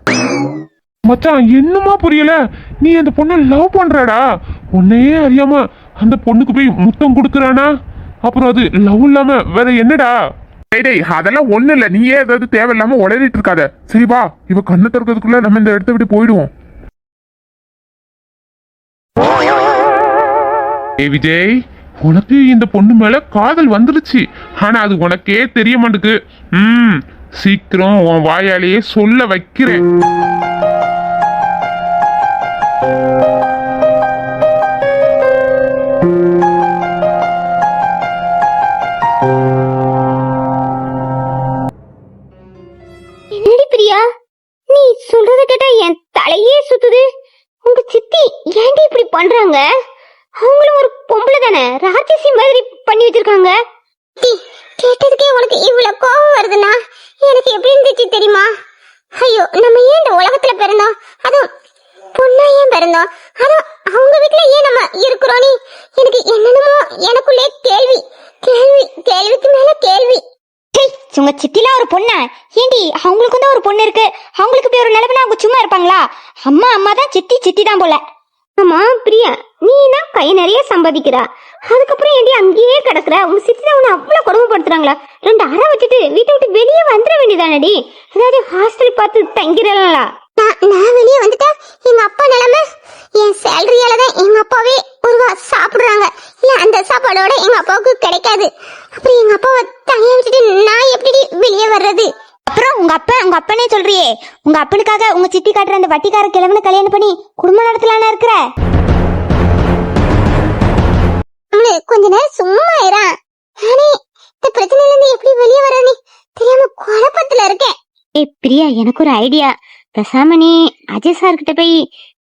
மச்சான் என்னமா புரியல? நீ அந்த பொண்ணை லவ் பண்றடா. உன்னையே அறியாம அந்த பொண்ணுக்கு போய் முத்தம் கொடுக்கறானா? அப்புறம் அது லவ் இல்லாம வேற என்னடா? டேய் அதெல்லாம் ஒண்ணு இல்ல, நீயே ஏதாவது தேவையில்லாம உளறிட்டு இருக்காத. சரி வா, இவ கண்ணை திறக்கிறதுக்குள்ள நம்ம இந்த இடத்த விட்டு போயிடுவோம். ஏய் விஜய், உனக்கு இந்த பொண்ணு மேல காதல் வந்துருச்சு. ஆனா அது உனக்கே தெரிய மாட்டுக்கு. சீக்கிரம் உன் வாயாலேயே சொல்ல வைக்கிறேன். என்னடி பிரியா, நீ சொல்றத கேட்டா என் தலையே சுத்துது. உங்க சித்தி ஏன்டி இப்படி பண்றாங்க? அவங்களும் ஒரு பொம்பளை தானே, ராட்சசி மாதிரி பண்ணி வச்சிருக்காங்க. கேட்டதுக்கே உனக்கு இவ்வளவு கோபம் வருதுன்னா எனக்கு எப்படி இருந்துச்சு தெரியுமா? ஐயோ, நம்ம ஏன் இந்த உலகத்துல பிறந்தோம்? அதுவும் பொண்ணா ஏன் பிறந்தோம்? அதுவும் அவங்க வீட்டுல ஏன் நம்ம இருக்கிறோம்? எனக்கு என்னென்னமோ எனக்குள்ளே கேள்வி கேள்வி கேள்விக்கு மேல கேள்வி. உங்க சித்திலாம் ஒரு பொண்ணா? ஏண்டி அவங்களுக்கு தான் ஒரு பொண்ணு இருக்கு, அவங்களுக்கு இப்படி ஒரு நிலைமைனா அவங்க சும்மா இருப்பாங்களா? அம்மா அம்மா தான், சித்தி சித்தி தான் போல. ஆமா பிரியா, நீ தான் கை நிறைய சம்பாதிக்கிறா, அதுக்கப்புறம் ஏண்டி அங்கேயே கிடக்குற? உங்க சித்தி உன்னை அவ்வளவு கொடுமைப்படுத்துறாங்களா? 2 அறை வச்சுட்டு வீட்டை விட்டு வெளியே வந்துட வேண்டியதானடி? ஏதாவது ஹாஸ்டல் பார்த்து தங்கிறா? நான் வெளியே வந்துட்டா எங்க அப்பா நிலைமை, என் சேலரியால தான் எங்க அப்பாவே ஒரு சாப்பிடுறாங்க. இல்ல அந்த சாப்பாடோட எங்க அப்பாவுக்கு கிடைக்காது. அப்புறம் எங்க அப்பாவை தனியா விட்டுட்டு நான் எப்படி வெளியே வர்றது? அப்புறம் உங்க அப்பனே சொல்றியே, உங்க அப்பனுக்காக உங்க சித்தி காட்டுற அந்த வட்டிக்கார கிழவனை கல்யாணம் பண்ணி குடும்பம் நடத்தலான்னு இருக்கிற. கொஞ்ச நேரம் சும்மா இரா, நானே இந்த பிரச்சனையில இருந்து எப்படி வெளியே வர்றது தெரியாம குழப்பத்துல இருக்கேன். பிரியா, எனக்கு ஒரு ஐடியா. பேசாம நீ அஜய் சார் கிட்ட போய்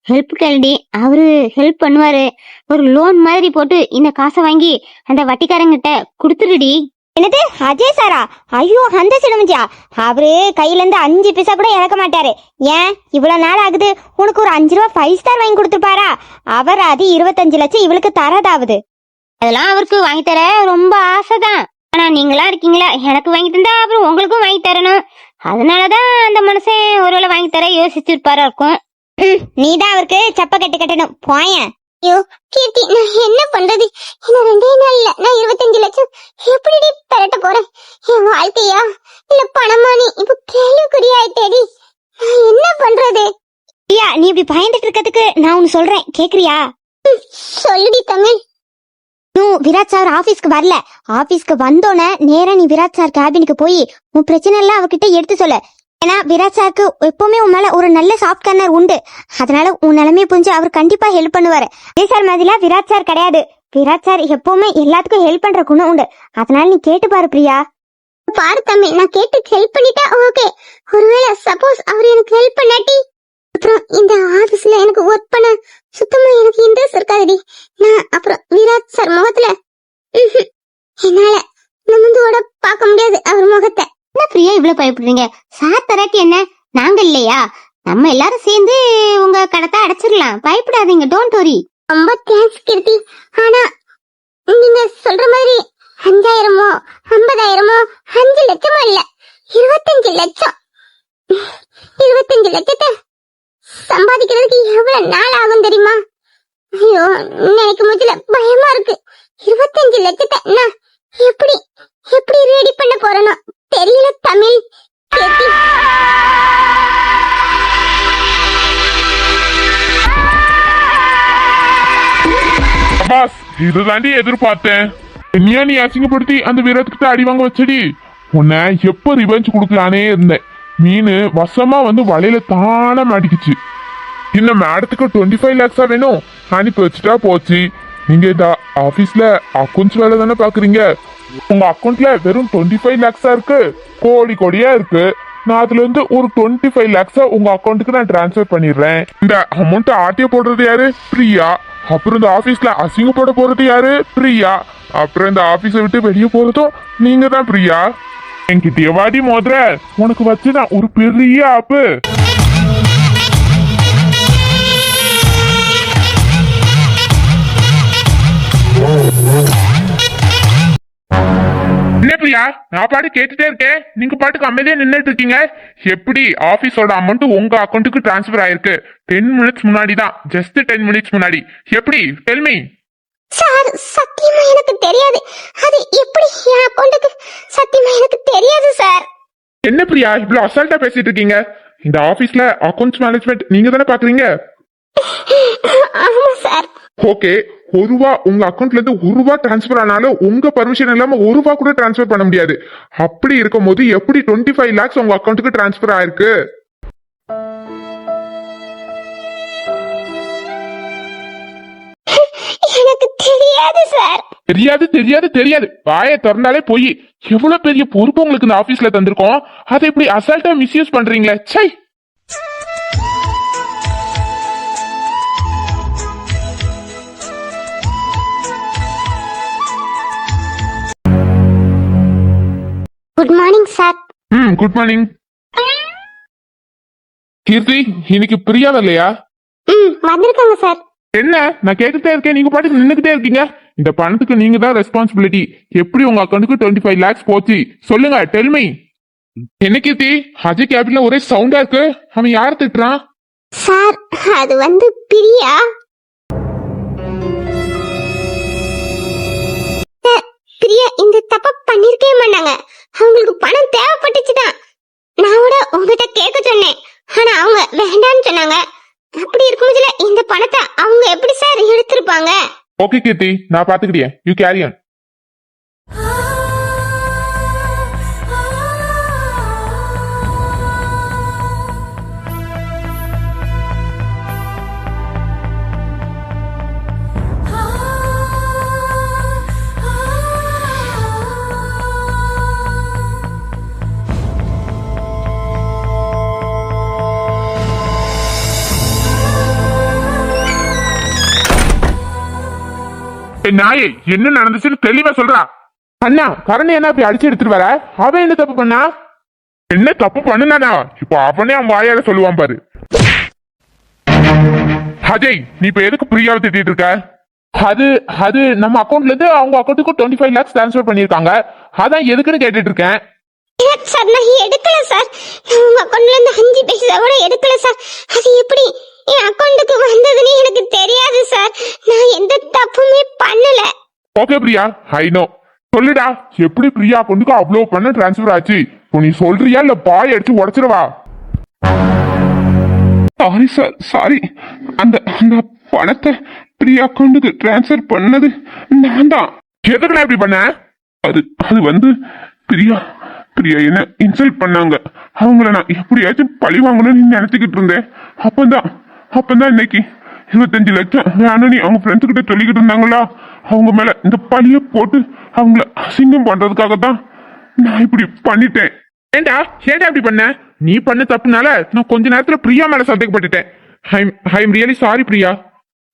ஹெல்ப் கேளுடி, அவரு ஹெல்ப் பண்ணுவாரு. ஒரு லோன் மாதிரி போட்டு இந்த காசை வாங்கி அந்த வட்டிக்காரங்கிட்ட கொடுத்துருடி. என்னது அஜய் சாரா? ஐயோ அந்த சிலமஞ்சியா, அவரு கையில இருந்து 5 பைசா கூட இறக்க மாட்டாரு. ஏன் இவ்வளவு நாள் ஆகுது? உனக்கு ஒரு 5 ரூபா 5 ஸ்டார் வாங்கி கொடுத்துருப்பாரா? அவர் அது 25 லட்சம் இவளுக்கு தரதாவது. அதெல்லாம் அவருக்கு வாங்கி தர ரொம்ப ஆசைதான். ஆனா நீங்களா இருக்கீங்களா, எனக்கு வாங்கி தந்தா அப்புறம் உங்களுக்கும் வாங்கி தரணும். அதனாலதான் அந்த மனுஷன் ஒருவேளை வாங்கி தர யோசிச்சிருப்பாரா இருக்கும். நீதான் அவருக்கு சப்ப கட்டணும் போயேன். ஐயோ கீர்த்தி, நான் என்ன பண்றது? இன்னும் 2 நாள்ல நான் 25 லட்சம் எப்படி பெறட்ட போறேன்? என் வாழ்க்கையா இல்ல பணமா? நீ இப்ப கேள்விக்குறியாயிட்டேடி. நான் என்ன பண்றது? ஐயா, நீ இப்படி பயந்துட்டு இருக்கிறதுக்கு நான் ஒன்னு சொல்றேன், கேக்குறியா? சொல்லுடி தமிழ். விராட் சார் ஆபீஸ்க்கு வரல. ஆபீஸ்க்கு வந்தோன்னே நேரா நீ விராட் சார் கேபினுக்கு போய் உன் பிரச்சனை எல்லாம் அவர்கிட்ட எடுத்து சொல்ல. ஏன்னா விராட் சாருக்கு எப்பவுமே உன் மேல ஒரு நல்ல சாஃப்ட் கார்னர் உண்டு. அதனால உன் நிலைமையை புரிஞ்சு அவர் கண்டிப்பா ஹெல்ப் பண்ணுவாரு. அஜய் சார் மாதிரிலாம் விராட் சார் கிடையாது. விராட் சார் எப்பவுமே எல்லாத்துக்கும் ஹெல்ப் பண்ற குணம் உண்டு. அதனால நீ கேட்டு பாரு பிரியா. பாரு தமிழ், நான் கேட்டு ஹெல்ப் பண்ணிட்டா ஓகே. ஒருவேளை சப்போஸ் அவர் எனக்கு ஹெல்ப் பண்ணாட்டி, அப்புறம் இந்த ஆபீஸ்ல எனக்கு ஒர்க் பண்ண சுத்தமா எனக்கு இன்ட்ரெஸ்ட் இருக்காதுடி. நான் அப்புறம் விராட் சார் முகத்துல என்னால நிமிந்தோட பார்க்க முடியாது அவர் முகத்தை. என்ன பிரியா இவ்வளவு பயப்படுறீங்க? சார் தராட்டி என்ன, நாங்க இல்லையா? நம்ம எல்லாரும் சேர்ந்து உங்க கடத்தை அடைச்சிடலாம். பயப்படாதீங்க, டோன்ட் வரி. ரொம்ப தேங்க்ஸ் கீர்த்தி. ஆனா நீங்க சொல்ற மாதிரி 5000மோ 50,000மோ 5 லட்சமோ இல்ல, 25 லட்சம். 25 லட்சத்தை சம்பாதிக்கிறதுக்கு எவ்வளவு நாள் ஆகும் தெரியுமா? ஐயோ நினைக்கும் போதுல பயமா இருக்கு. 25 லட்சத்தை நான் எப்படி எப்படி ரெடி பண்ண போறேனோ தெரியல தமிழ். கேட்டி, அப்பாஸ், இதுதாண்டி எதிர்பார்த்தேன். என்னையா நீ அசிங்கப்படுத்தி அந்த வீரத்துக்கிட்ட அடி வாங்க வச்சடி? உன்னை எப்ப ரிவெஞ்ச் கொடுக்கலானே இருந்தேன். மீன் வசமா வந்து வலையில தானே மாட்டிக்குச்சு. இந்த மேடத்துக்கு 25 லேக்ஸா வேணும், அனுப்பி வச்சுட்டா போச்சு. நீங்க இந்த ஆபீஸ்ல அக்கௌண்ட்ஸ் வேலை தானே பாக்குறீங்க. உங்க அக்கௌண்ட்ல வெறும் 25 லேக்ஸா இருக்கு, கோடி கோடியா இருக்கு. நான் அதுல இருந்து ஒரு 25 லேக்ஸா உங்க அக்கௌண்ட்டுக்கு நான் டிரான்ஸ்ஃபர் பண்ணிடுறேன். இந்த அமௌண்ட் ஆட்டிய போடுறது யாரு? பிரியா. அப்புறம் இந்த ஆபீஸ்ல அசிங்க போட போறது யாரு? பிரியா. அப்புறம் இந்த ஆபீஸை விட்டு வெளியே போறதும் நீங்க தான் பிரியா. என்கிட்ட வாடி மோதிர, உனக்கு வச்சுதான் ஒரு பெரிய ஆப்பு. என்ன பிரியா, நான் பாட்டு கேட்டுட்டே இருக்கேன், நீங்க பாட்டுக்கு அமைதியா நின்னுட்டு இருக்கீங்க. எப்படி ஆபீஸோட அமௌண்ட் உங்க அக்கௌண்ட்டுக்கு டிரான்ஸ்பர் ஆயிருக்கு? 10 மினிட்ஸ் முன்னாடி தான், ஜஸ்ட் 10 மினிட்ஸ் முன்னாடி. எப்படி? Tell me. சார் சத்தியமா எனக்கு தெரியாது. அது எப்படி என் அக்கௌண்ட்டுக்கு? சத்தியமா எனக்கு தெரியாது சார். என்ன பிரியா இவ்வளவு அசால்ட்டா பேசிட்டு இருக்கீங்க? இந்த ஆபீஸ்ல அக்கௌண்ட்ஸ் மேனேஜ்மெண்ட் நீங்க தானே பாக்குறீங்க? ஆமா சார். ஓகே, ₹1 உங்க அக்கௌண்ட்ல இருந்து ₹1 டிரான்ஸ்பர் ஆனாலும் உங்க பர்மிஷன் இல்லாம ₹1 கூட டிரான்ஸ்பர் பண்ண முடியாது. அப்படி இருக்கும் போது எப்படி 25 லேக்ஸ் உங்க அக்கௌண்ட்டுக்கு டிரான்ஸ்பர் ஆயிருக்கு? எனக்கு தெரியாது சார். தெரியாது தெரியாது தெரியாது, வாயை திறந்தாலே போய். எவ்வளவு பெரிய பொறுப்பு உங்களுக்கு இந்த ஆபீஸ்ல தந்திருக்கோம், அதை இப்படி அசால்ட்டா மிஸ்யூஸ் பண்றீங்களே. சை. Good morning sir. Good morning. Keerthi, இன்னைக்கு பிரியா வரலையா? வந்திருக்காங்க சார். என்ன நான் கேட்டுட்டே இருக்கேன், நீங்க பாட்டுக்கு நின்னுக்கிட்டே இருக்கீங்க. இந்த பணத்துக்கு நீங்க தான் ரெஸ்பான்சிபிலிட்டி. எப்படி உங்க அக்கௌண்ட்டுக்கு 25 lakhs போச்சு சொல்லுங்க, டெல்மி. என்ன கீர்த்தி, அஜய் கேபின்ல ஒரே சவுண்டா இருக்கு. அவன் யார திட்டுறான்? சார் அது வந்து பிரியா. சார், பிரியா இந்த தப்ப பண்ணிருக்கவே மாட்டாங்க. அவங்களுக்கு பணம் தேவைப்பட்டுச்சுதான். நான் கூட உங்ககிட்ட கேட்க சொன்னேன், ஆனா அவங்க வேண்டான்னு சொன்னாங்க. அப்படி இருக்கும்போதுல இந்த பணத்தை அவங்க எப்படி சார் எடுத்திருப்பாங்க? ஓகே கீர்த்தி, நான் பாத்துக்கிட்டேன். You carry on. நாயே, என்ன நடந்துச்சுன்னு தெளிவா சொல்றா. அண்ணா, கரணி என்ன அப்படி அடிச்சு எடுத்துட்டு வர? அவன் என்ன தப்பு பண்ணா? என்ன தப்பு பண்ணுனானா? இப்போ அவனே அவன் வாயால சொல்லுவான் பாரு. அஜய், நீ இப்ப எதுக்கு பிரியாவை திட்டிட்டு இருக்க? அது அது நம்ம அக்கௌண்ட்ல இருந்து அவங்க அக்கௌண்ட்டுக்கு 25 lakhs டிரான்ஸ்ஃபர் பண்ணிருக்காங்க. அதான் எதுக்குன்னு கேட்டுட்டு இருக்கேன். சார் நான் எடுக்கல சார். உங்க அக்கௌண்ட்ல இருந்து 5 பைசா கூட எடுக்கல சார். அது எப்படி என் அக்கௌண்ட்டுக்கு வந்ததுன்னு எனக்கு தெரியாது சார். நான் எந்த தப்புமே பண்ணல. Okay Priya, I know. சொல்லுடா, எப்படி பிரியா அக்கௌண்ட்டுக்கு அவ்வளவு பணம் டிரான்ஸ்ஃபர் ஆச்சு? இப்போ நீ சொல்றியா இல்ல பாய் அடிச்சு உடைச்சிருவா? Sorry sir, sorry. அந்த அந்த பணத்தை பிரியா அக்கௌண்ட்டுக்கு டிரான்ஸ்ஃபர் பண்ணது நான் தான். எதுக்குடா இப்படி பண்ண? அது அது வந்து பிரியா பிரியா என்ன இன்சல்ட் பண்ணாங்க. அவங்கள நான் எப்படியாச்சும் பழி வாங்கணும்னு நினைச்சுக்கிட்டு இருந்தேன். அப்பந்தான் இன்னைக்கு 25 லட்சம் வேணும்னு அவங்க ஃப்ரெண்ட்ஸ் கிட்ட சொல்லிக்கிட்டு இருந்தாங்களா, அவங்க மேல இந்த பழிய போட்டு அவங்கள அசிங்கம் பண்றதுக்காக தான் நான் இப்படி பண்ணிட்டேன். ஏண்டா இப்படி பண்ண? நீ பண்ண தப்புனால நான் கொஞ்ச நேரத்துல பிரியா மேல சந்தேகப்பட்டுட்டேன். I am really sorry Priya.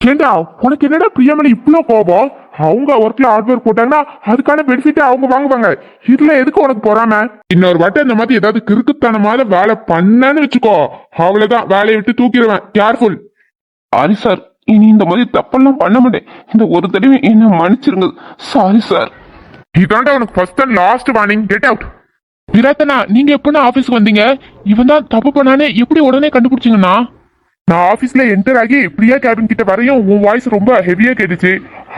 ஏண்டா, உனக்கு என்னடா பிரியா மேல இவ்ளோ கோபம்? அவங்க ஒர்க்ல ஹார்ட் ஒர்க் போட்டாங்கன்னா அதுக்கான பெனிஃபிட் அவங்க வாங்குவாங்க. இதுல எதுக்கு உனக்கு பொறாம? இன்னொரு வாட்டி இந்த மாதிரி ஏதாவது கிறுக்குத்தனமான வேலை பண்ணன்னு வச்சுக்கோ, அவ்வளவுதான், வேலையை விட்டு தூக்கிடுவேன். கேர்ஃபுல். சாரி சார், இனி இந்த மாதிரி தப்பெல்லாம் பண்ண மாட்டேன். இந்த ஒரு தடவை என்ன மன்னிச்சிருங்க. Sorry sir. இதாண்டா உனக்கு first and last warning. Get out. விராத்தனா, நீங்க எப்படின்னா ஆபீஸ்க்கு வந்தீங்க? இவன் தான் தப்பு பண்ணானே எப்படி உடனே கண்டுபிடிச்சிங்கண்ணா? நான் ஆபீஸ்ல என்டர் ஆகி பிரியா கேபின் கிட்ட வரையும் உன் வாய்ஸ் ரொம்ப ஹெவியா கேட்டுச்சு.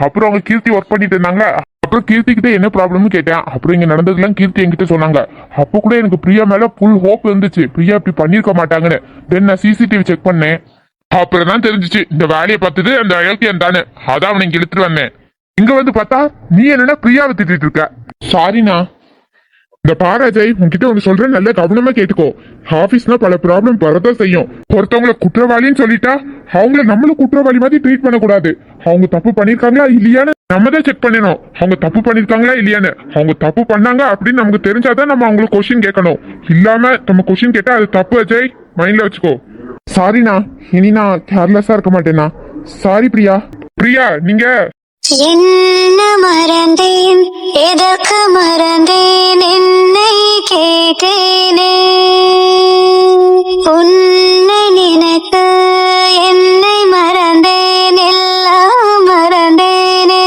அப்புறம் அவங்க கீர்த்தி ஒர்க் பண்ணிட்டு இருந்தாங்க. அப்புறம் கீர்த்தி கிட்ட என்ன ப்ராப்ளம்னு கேட்டேன். அப்புறம் இங்க நடந்ததுலாம் கீர்த்தி என்கிட்ட சொன்னாங்க. அப்போ கூட எனக்கு பிரியா மேல ஃபுல் ஹோப் இருந்துச்சு, பிரியா இப்படி பண்ணிருக்க மாட்டாங்கன்னு. தென் நான் சிசிடிவி செக் பண்ணேன். அப்புறம் தான் தெரிஞ்சிச்சு இந்த வேலையை பார்த்தது அந்த அயோக்கியன் தானே. அதான் அவனை இங்க இழுத்துட்டு வந்தேன். இங்க வந்து பார்த்தா நீ என்னன்னா பிரியாவை திட்டிட்டு இருக்க. சாரிண்ணா. இந்த பாரு அஜய், உன்கிட்ட ஒண்ணு சொல்றேன், நல்ல கவனமா கேட்டுக்கோ. ஆபீஸ்ல பல ப்ராப்ளம் வரதான் செய்யும். ஒருத்தவங்களை குற்றவாளின்னு சொல்லிட்டா அவங்கள நம்மளும் குற்றவாளி மாதிரி ட்ரீட் பண்ணக்கூடாது. அவங்க தப்பு பண்ணிருக்காங்களா இல்லையான்னு நம்ம தான் செக் பண்ணணும். அவங்க தப்பு பண்ணிருக்காங்களா இல்லையான்னு. அவங்க தப்பு பண்ணாங்க அப்படின்னு நமக்கு தெரிஞ்சாதான் நம்ம அவங்களுக்கு கொஸ்டின் கேட்கணும். இல்லாம நம்ம கொஸ்டின் கேட்டா அது தப்பு அஜய், மைண்ட்ல வச்சுக்கோ. சாரிண்ணா, இனி நான் கேர்லெஸ்ஸா இருக்க மாட்டேண்ணா. சாரி பிரியா. பிரியா, நீங்க என்ன மறந்தேன், எதற்கு மறந்தேன், என்னை கேட்டேனே. உன்னை நினைக்க என்னை மறந்தேன், எல்லாம் மறந்தேனே.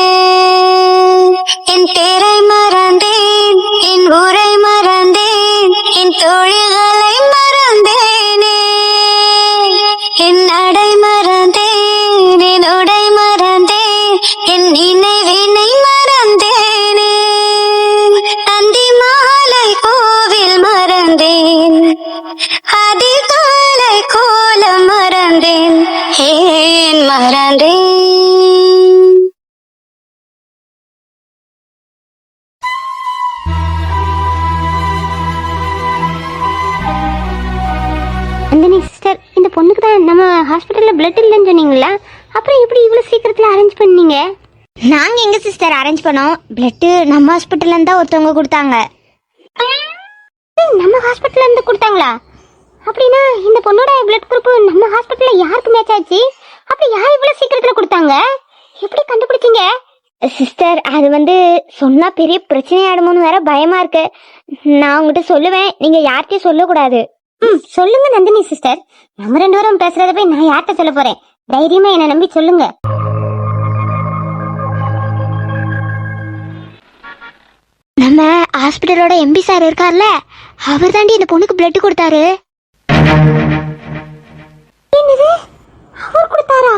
என் பேரை மறந்தேன், என் ஊரை மறந்தேன், என் தொழில்களை மறந்தேனே. என் நடை மறந்தேன், என் உடை மறந்தேன், என் நினைவினை மறந்தேனே. அந்தி மாலை கோவில் மறந்தேன், அதிகாலை கோலம் மறந்தேன், ஏன் மறந்தேன்? நந்தினி சிஸ்டர், இந்த பொண்ணுக்கு தான் நம்ம ஹாஸ்பிட்டல்ல பிளட் இல்லைன்னு சொன்னீங்களா? அப்புறம் எப்படி இவ்வளவு சீக்கிரத்துல அரேஞ்ச் பண்ணீங்க? நாங்க எங்க சிஸ்டர் அரேஞ்ச் பண்ணோம். பிளட் நம்ம ஹாஸ்பிட்டல்ல இருந்தா ஒருத்தவங்க கொடுத்தாங்க. நம்ம ஹாஸ்பிட்டல்ல இருந்து கொடுத்தாங்களா? அப்படின்னா இந்த பொண்ணோட பிளட் குரூப் நம்ம ஹாஸ்பிட்டல்ல யாருக்கு மேட்ச் ஆச்சு? அப்படி யார் இவ்வளவு சீக்கிரத்துல கொடுத்தாங்க? எப்படி கண்டுபிடிச்சீங்க? சிஸ்டர், அது வந்து சொன்னா பெரிய பிரச்சனையாடுமோன்னு வேற பயமா இருக்கு. நான் உங்ககிட்ட சொல்லுவேன், நீங்க யார்கிட்டயும் சொல்லக்கூடாது. சொல்லுங்க நந்தினி சிஸ்டர். நம்ம 2 பேரும் பேசுறத போய் நான் யார்கிட்ட சொல்ல போறேன்? தைரியமா என்ன நம்பி சொல்லுங்க. நம்ம ஹாஸ்பிட்டலோட எம்பி சார் இருக்கார்ல, அவர் தாண்டி இந்த பொண்ணுக்கு பிளட் கொடுத்தாரு. என்னது, அவர் கொடுத்தாரா?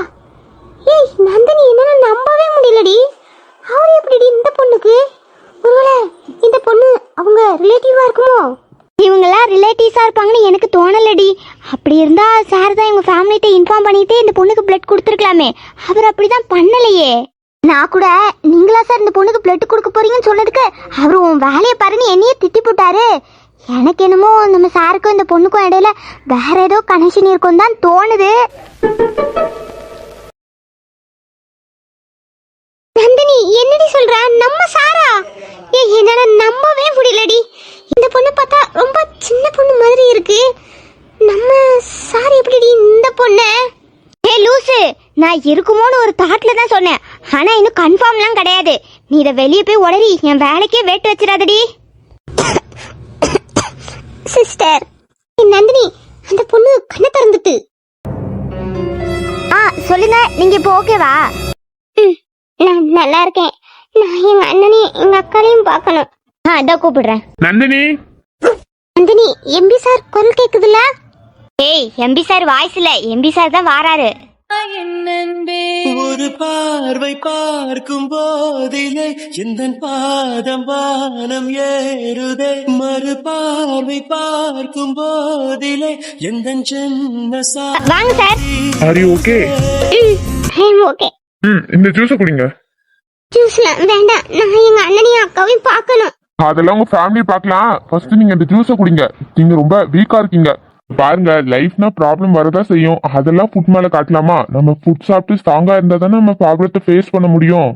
ஏய் நந்தினி, என்னால நம்பவே முடியலடி. அவர் எப்படி இந்த பொண்ணுக்கு? ஒருவேளை இந்த பொண்ணு அவங்க ரிலேட்டிவா இருக்குமோ? இவங்கெல்லாம் ரிலேட்டிவ்ஸா இருப்பாங்கன்னு எனக்கு தோணலடி. அப்படி இருந்தா சார் தான் இவங்க ஃபேமிலிட்ட இன்ஃபார்ம் பண்ணிட்டு இந்த பொண்ணுக்கு பிளட் கொடுத்துருக்கலாமே. அவர் அப்படிதான் பண்ணலையே. நான் கூட நீங்களா சார் இந்த பொண்ணுக்கு பிளட் கொடுக்க போறீங்கன்னு சொன்னதுக்கு அவரு உன் வேலையை பாருன்னு என்னையே திட்டி போட்டாரு. எனக்கு என்னமோ நம்ம சாருக்கும் இந்த பொண்ணுக்கும் இடையில வேற ஏதோ கனெக்ஷன் இருக்கும் தான் தோணுது. நந்தினி, என்னடி சொல்ற? நம்ம சாரா? என்னால நம்பவே முடியலடி. இந்த பொண்ணு பார்த்தா ரொம்ப சின்ன பொண்ணு மாதிரி இருக்கு. நம்ம சார் எப்படிடி இந்த பொண்ணு? லூசு, நான் இருக்குமோன்னு ஒரு தாட்ல தான் சொன்னேன். ஆனா இன்னும் கன்ஃபார்ம்லாம் கிடையாது. நீ இதை வெளியே போய் உடறி என் வேலைக்கே வேட்டு வச்சிடாதடி. சிஸ்டர் நந்தினி, அந்த பொண்ணு கண்ணை திறந்துட்டு. சொல்லுங்க, நீங்க இப்போ ஓகேவா? நான் நல்லா இருக்கேன். நான் எங்க அண்ணனையும் எங்க அக்காளையும் பார்க்கணும். அதான் கூப்பிடுறேன். நந்தினி, நந்தினி, எம்பி சார் குரல் கேக்குதுல்ல? ஏய், எம்பி சார் வாய்ஸ் இல்ல, எம்பி சார் தான் வாராரு. ஒரு பார்வை பார்க்கும் போதிலே எந்த பாதம் வானம் ஏறுதே, மறு பார்வை பார்க்கும் போதிலே எந்த ஜென்ம வாங்க sir. Are you okay? Okay. இந்த ஜூஸ் குடிங்க. ஜூஸ்லாம் வேண்டாம், நான் எங்க அண்ணனையும் அக்காவையும் பார்க்கணும். அதெல்லாம் உங்க ஃபேமிலி பார்க்கலாம். ஃபர்ஸ்ட் நீங்க இந்த ஜூஸை குடிங்க. நீங்க ரொம்ப வீக்கா இருக்கீங்க. பாருங்க, லைஃப்னா ப்ராப்ளம் வரதான் செய்யும். அதெல்லாம் ஃபுட் மேல காட்டலாமா? நம்ம ஃபுட் சாப்பிட்டு ஸ்ட்ராங்கா இருந்தா தானே நம்ம ப்ராப்ளத்தை ஃபேஸ் பண்ண முடியும்.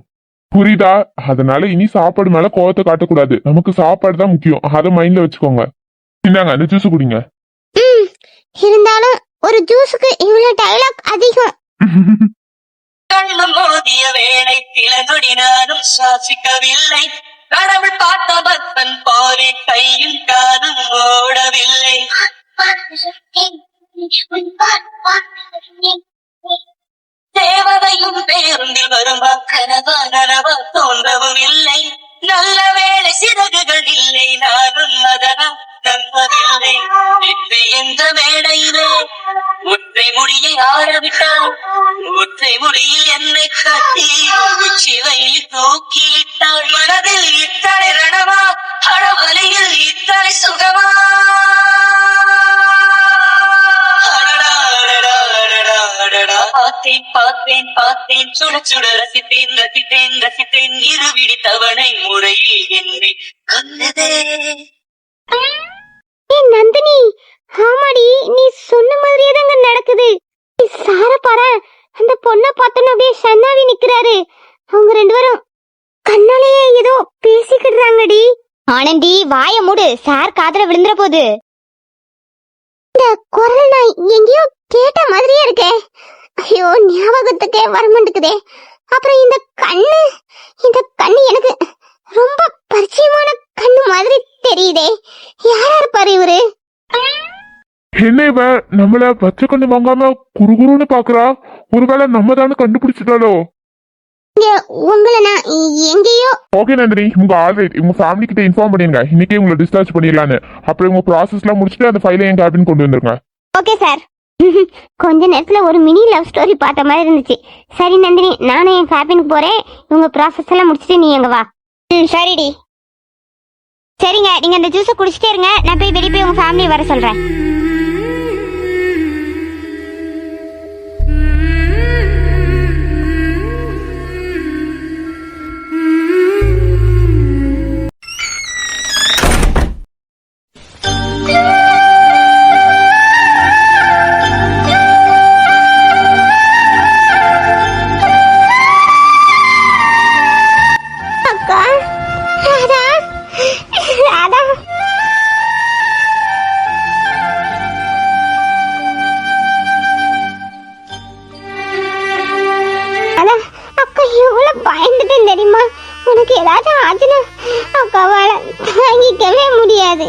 புரியுதா? அதனால இனி சாப்பாடு மேல கோவத்தை காட்டக்கூடாது. நமக்கு சாப்பாடு தான் முக்கியம். அதை மைண்ட்ல வச்சுக்கோங்க. இந்தாங்க, இந்த ஜூஸ் குடிங்க. இருந்தாலும் ஒரு ஜூஸுக்கு இவ்வளவு டயலாக் அதிகம். கண்ணம் மோதிய வேளை சில நொடி நானும் சுவாசிக்கவில்லை. கடவுள் பார்த்த பக்தன் போரே கையில் காதும் ஓடவில்லை. தேவதையும் பேருந்தில் வருமா கனவா நனவா தோன்றவும் இல்லை. நல்ல வேளை சிறகுகள் இல்லை, நானும் அதனால் நம்பவில்லை. வெற்றி என்ற மேடையிலே ஒற்றை முடியை ஆரம்பித்தால் ஒற்றை முடியில் என்னை கட்டி உச்சிவையில் தூக்கிட்டாள். மனதில் இத்தனை ரணவா, அடவலியில் இத்தனை சுகமா? பார்த்தேன் பார்த்தேன் பார்த்தேன், சுட சுட ரசித்தேன் ரசித்தேன் ரசித்தேன். இருவிடி தவணை முறையில் என்னை கண்டதே. நந்தினி, ஆமாடி, நீ சொன்ன மாதிரியே தாங்க நடக்குது. சார பாரு, அந்த பொண்ணை பார்த்தோன்னு அப்படியே சன்னாவி நிக்கிறாரு. அவங்க ரெண்டு பேரும் கண்ணாலேயே ஏதோ பேசிக்கிடுறாங்கடி. ஆனந்தி, வாய மூடு, சார் காதுல விழுந்துற போது. இந்த குரல் நான் எங்கேயோ கேட்ட மாதிரியே இருக்கே. ஐயோ, ஞாபகத்துக்கே வரமாட்டேங்குதே. அப்புறம் இந்த கண்ணு எனக்கு ரொம்ப பரிச்சயமான கண்ணு மாதிரி தெரியுதே. யாரா இருப்பாரு இவரு? என்ன இவ நம்மள பச்சை கண்ணு வாங்காம குறுகுறுன்னு பாக்குறா? ஒருவேளை நம்ம தானே கண்டுபிடிச்சிட்டாலோ? உங்களை நான் எங்கேயோ. ஓகே நந்தினி, உங்க ஆல்ரெடி உங்க ஃபேமிலி கிட்ட இன்ஃபார்ம் பண்ணிருங்க. இன்னைக்கே உங்களை டிஸ்சார்ஜ் பண்ணிடலான்னு. அப்புறம் உங்க ப்ராசஸ் எல்லாம் முடிச்சுட்டு அந்த ஃபைலை என் கேபின் கொண்டு வந்துருங்க. Okay sir. கொஞ்ச நேரத்துல ஒரு மினி லவ் ஸ்டோரி பார்த்த மாதிரி இருந்துச்சு. சரி நந்தினி, நானும் என் கேபினுக்கு போறேன். உங்க ப்ராசஸ் எல்லாம் முடிச்சுட்டு நீ எங்க வா. சரிடி. சரிங்க, நீங்க அந்த ஜூஸை குடிச்சிட்டே இருங்க. நான் போய் வெளியே போய் உங்க ஃபேமிலி வர சொல்றேன். தெரியுமா, உனக்கு ஏதாச்சும் ஆச்சுன்னா அக்காவால தாங்கிக்கவே முடியாது.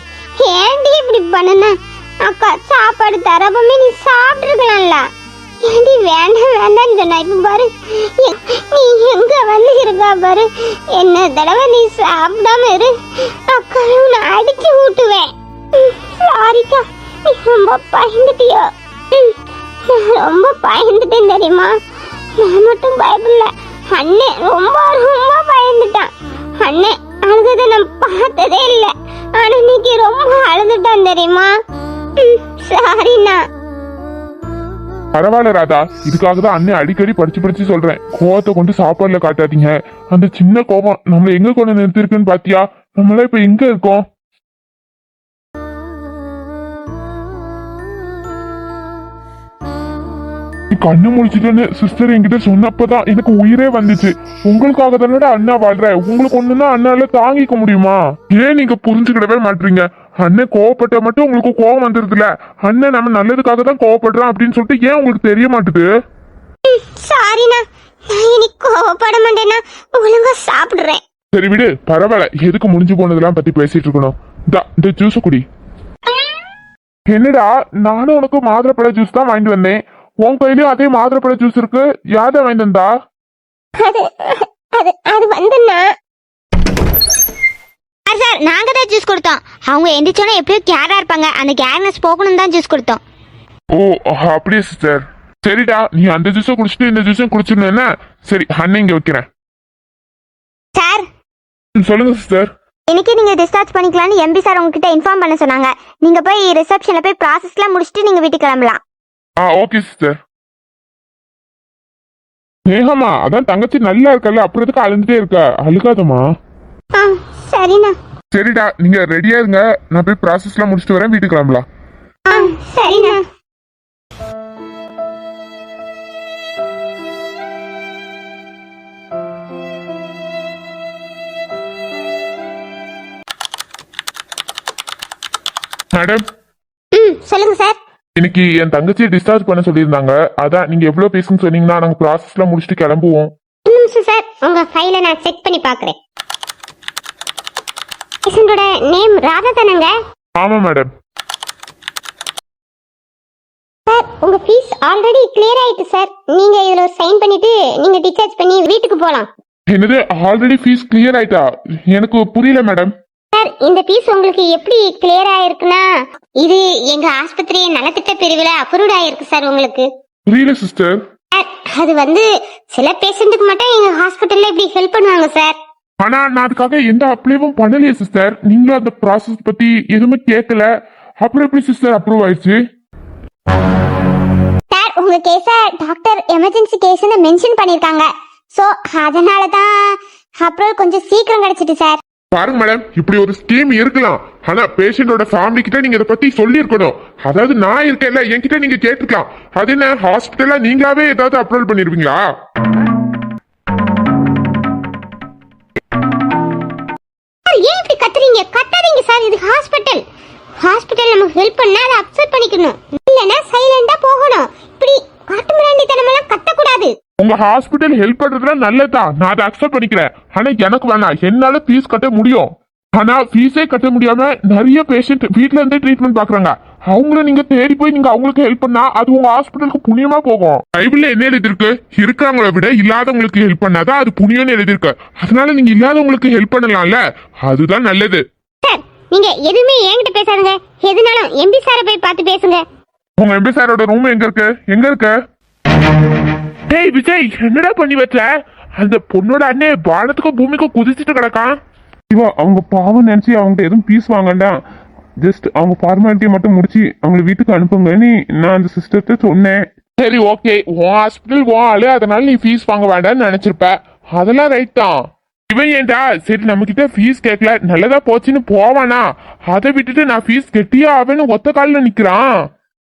ஏன்டி இப்படி பண்ணுன? அக்கா சாப்பாடு தரப்பமே நீ சாப்பிட்டுருக்கலாம்ல. ஏண்டி வேண்டாம் வேண்டாம்னு சொன்னா இப்ப பாரு நீ எங்க வந்து இருக்கா பாரு. என்ன தடவை நீ சாப்பிடாம இரு, அக்காவும் நான் அடிச்சு ஊட்டுவேன். சாரிக்கா, நீ ரொம்ப பயந்துட்டியோ? நான் ரொம்ப பயந்துட்டேன் தெரியுமா. நான் மட்டும் பயப்படல, அண்ணன் ரொம்ப ரொம்ப பயந்துட்டான். அண்ணன் அழுததை நான் பார்த்ததே இல்லை, ஆனா இன்னைக்கு ரொம்ப அழுதுட்டான் தெரியுமா. சாரிண்ணா. பரவாயில்ல ராதா, இதுக்காக தான் அண்ணன் அடிக்கடி படிச்சு சொல்றேன், கோவத்தை கொண்டு சாப்பாடுல காட்டாதீங்க. அந்த சின்ன கோபம் நம்மள எங்க கொண்டு நிறுத்திருக்குன்னு பாத்தியா? நம்மள இப்ப எங்க இருக்கோம்? கண்ணு முடிச்சுட்டேன்னு சிஸ்டர் என்கிட்ட சொன்னப்பதான் எனக்கு உயிரே வந்துச்சு. உங்களுக்காக தானடா அண்ணா வாழ்ற, உங்களுக்கு ஒண்ணுன்னா அண்ணால தாங்கிக்க முடியுமா? ஏன் நீங்க புரிஞ்சுக்கிடவே மாட்டீங்க? அண்ணன் கோவப்பட்ட மட்டும் உங்களுக்கு கோவம் வந்துருதுல, அண்ணன் நம்ம நல்லதுக்காக தான் கோவப்படுறான் அப்படின்னு சொல்லிட்டு ஏன் உங்களுக்கு தெரிய மாட்டுது? சாரிண்ணா, நான் இன்னைக்கு கோவப்பட மாட்டேன்னா ஒழுங்கா சாப்பிடுறேன். சரி விடு, பரவாயில்ல. எதுக்கு முடிஞ்சு போனதெல்லாம் பத்தி பேசிட்டு இருக்கணும்? இந்த ஜூஸ் குடி. என்னடா, நானும் உனக்கு மாதுளப்பழ ஜூஸ் தான் வாங்கிட்டு வந்தேன். உன் கையிலயும் அதே மாதுளப்பழ ஜூஸ் இருக்கு. யார்தான் வாங்கிட்டு வந்தா? அது அது அது வந்துண்ணா. சார் நாங்க தான் ஜூஸ் கொடுத்தோம். அவங்க எந்திரிச்சோன்னா எப்படியும் கேரா இருப்பாங்க, அந்த கேர்னஸ் போகணும் தான் ஜூஸ் கொடுத்தோம். ஓ அப்படியே சிஸ்டர். சரிடா, நீ அந்த ஜூஸை குடிச்சிட்டு இந்த ஜூஸும் குடிச்சிருந்தேன்னா சரி, அண்ணன் இங்க வைக்கிறேன். சார் சொல்லுங்க சிஸ்டர். இன்னைக்கு நீங்க டிஸ்சார்ஜ் பண்ணிக்கலாம்னு எம்பி சார் உங்ககிட்ட இன்ஃபார்ம் பண்ண சொன்னாங்க. நீங்க போய் ரிசப்ஷன்ல போய் ப்ராசஸ்லாம் முடிச்சுட்டு நீங்க வீட்டுக்கு கிளம்பலாம். Okay sister. நேஹமா, அதான் தங்கச்சி நல்லா இருக்கல, அப்புறம் எதுக்கு அழுந்துட்டே இருக்க? அழுகாதம்மா. சரிண்ணா. சரிடா, நீங்க ரெடியா இருங்க, நான் போய் ப்ராசஸ்லாம் முடிச்சுட்டு வரேன், வீட்டுக்கு கிளம்பலாம். சரிண்ணா. மேடம், சொல்லுங்க சார். இன்னைக்கு என் தங்கச்சியை டிஸ்சார்ஜ் பண்ண சொல்லியிருந்தாங்க. அதான் நீங்க எவ்வளவு பேசுன்னு சொன்னீங்கன்னா நாங்க ப்ராசஸ்லாம் முடிச்சுட்டு கிளம்புவோம். ஒரு நிமிஷம் சார், உங்க ஃபைலை நான் செக் பண்ணி பார்க்குறேன். பேஷண்டோட நேம் ராதா தானங்க? ஆமா மேடம். சார், உங்க ஃபீஸ் ஆல்ரெடி கிளியர் ஆயிட்டு சார். நீங்க இதுல ஒரு சைன் பண்ணிட்டு நீங்க டிஸ்சார்ஜ் பண்ணி வீட்டுக்கு போலாம். என்னது, ஆல்ரெடி ஃபீஸ் கிளியர் ஆயிட்டா? எனக்கு புரியல மேடம். சார், இந்த ஃபீஸ் உங்களுக்கு எப்படி கிளியர் ஆயிருக்குன்னா, இது எங்க ஆஸ்பத்திரி நலத்திட்ட பிரிவுல அப்ரூவ்ட் ஆயிருக்கு சார் உங்களுக்கு. புரியல சிஸ்டர். சார், அது வந்து சில பேஷண்ட்டுக்கு மட்டும் எங்க ஹாஸ்பிட்டல்ல இப்படி ஹெல்ப் பண்ணுவாங்க சார். ஆனா நான் அதுக்காக எந்த அப்ளைவும் பண்ணலையே சிஸ்டர். நீங்களும் அந்த ப்ராசஸ் பத்தி எதுவுமே கேட்கல, அப்புறம் எப்படி சிஸ்டர் அப்ரூவ் ஆயிடுச்சு? சார், உங்க கேஸ டாக்டர் எமர்ஜென்சி கேஸ்னு மென்ஷன் பண்ணிருக்காங்க. சோ அதனால தான் அப்ரூவல் கொஞ்சம் சீக்கிரம் கிடைச்சிட்டு சார். பாருங்க மேடம், இப்படி ஒரு ஸ்கீம் இருக்கலாம், ஆனா பேஷண்டோட ஃபேமிலி கிட்ட நீங்க இதை பத்தி சொல்லி இருக்கணும். அதாவது நான் இருக்கேன்ல, என்கிட்ட நீங்க கேட்டுக்கலாம். அது என்ன ஹாஸ்பிட்டல்ல நீங்களாவே ஏதாவது அப்ரூவல் பண்ணிருப்பீங்களா? ஏன் இப்படி கத்துறீங்க? கத்தாதீங்க சார், இது ஹாஸ்பிட்டல். ஹாஸ்பிட்டல் நமக்கு ஹெல்ப் பண்ணா அதை அக்செப்ட் பண்ணிக்கணும், இல்லனா சைலண்டா போகணும். இப்படி காட்டு மிராண்டித்தனமெல்லாம் கத்தக்கூடாது. உங்க ஹாஸ்பிட்டல் ஹெல்ப் பண்றதுல நல்லதுதான், நான் அதை அக்செப்ட் பண்ணிக்கிறேன். ஆனா எனக்கு வேணாம், என்னால ஃபீஸ் கட்ட முடியும். ஆனா ஃபீஸே கட்ட முடியாம நிறைய பேஷண்ட் வீட்ல இருந்தே ட்ரீட்மெண்ட் பாக்குறாங்க. அவங்கள நீங்க தேடி போய் நீங்க அவங்களுக்கு ஹெல்ப் பண்ணா அது உங்க ஹாஸ்பிட்டலுக்கு புண்ணியமா போகும். பைபிள்ல என்ன எழுதிருக்கு? இருக்கிறவங்களை விட இல்லாதவங்களுக்கு ஹெல்ப் பண்ணாதான் அது புண்ணியம்னு எழுதிருக்கு. அதனால நீங்க இல்லாதவங்களுக்கு ஹெல்ப் பண்ணலாம்ல, அதுதான் நல்லது. சார், நீங்க எதுவுமே என்கிட்ட பேசாதுங்க. எதுனாலும் எம்பி சாரை போய் பார்த்து பேசுங்க. உங்க எம்பி சாரோட ரூம் எங்க இருக்கு? எங்க இருக்கு? டேய் விஜய், என்னடா பண்ணி வச்ச? அந்த பொண்ணோட அண்ணே வானத்துக்கும் பூமிக்கும் குதிச்சுட்டு கிடக்கான். இவா அவங்க பாவம் நினைச்சு அவங்க எதுவும் பீஸ் வாங்கண்டா, ஜஸ்ட் அவங்க ஃபார்மாலிட்டியை மட்டும் முடிச்சு அவங்களை வீட்டுக்கு அனுப்புங்கன்னு நான் அந்த சிஸ்டர்கிட்ட சொன்னேன். சரி ஓகே, உன் ஹாஸ்பிட்டல் உன் ஆளு, அதனால நீ ஃபீஸ் வாங்க வேண்டாம்னு நினைச்சிருப்ப. அதெல்லாம் ரைட் தான். இவன் ஏன்டா சரி நம்ம கிட்ட ஃபீஸ் கேட்கல, நல்லதா போச்சுன்னு போவானா? அதை விட்டுட்டு நான் ஃபீஸ் கெட்டியே ஆவேன்னு ஒத்த காலில் நிக்கிறான்.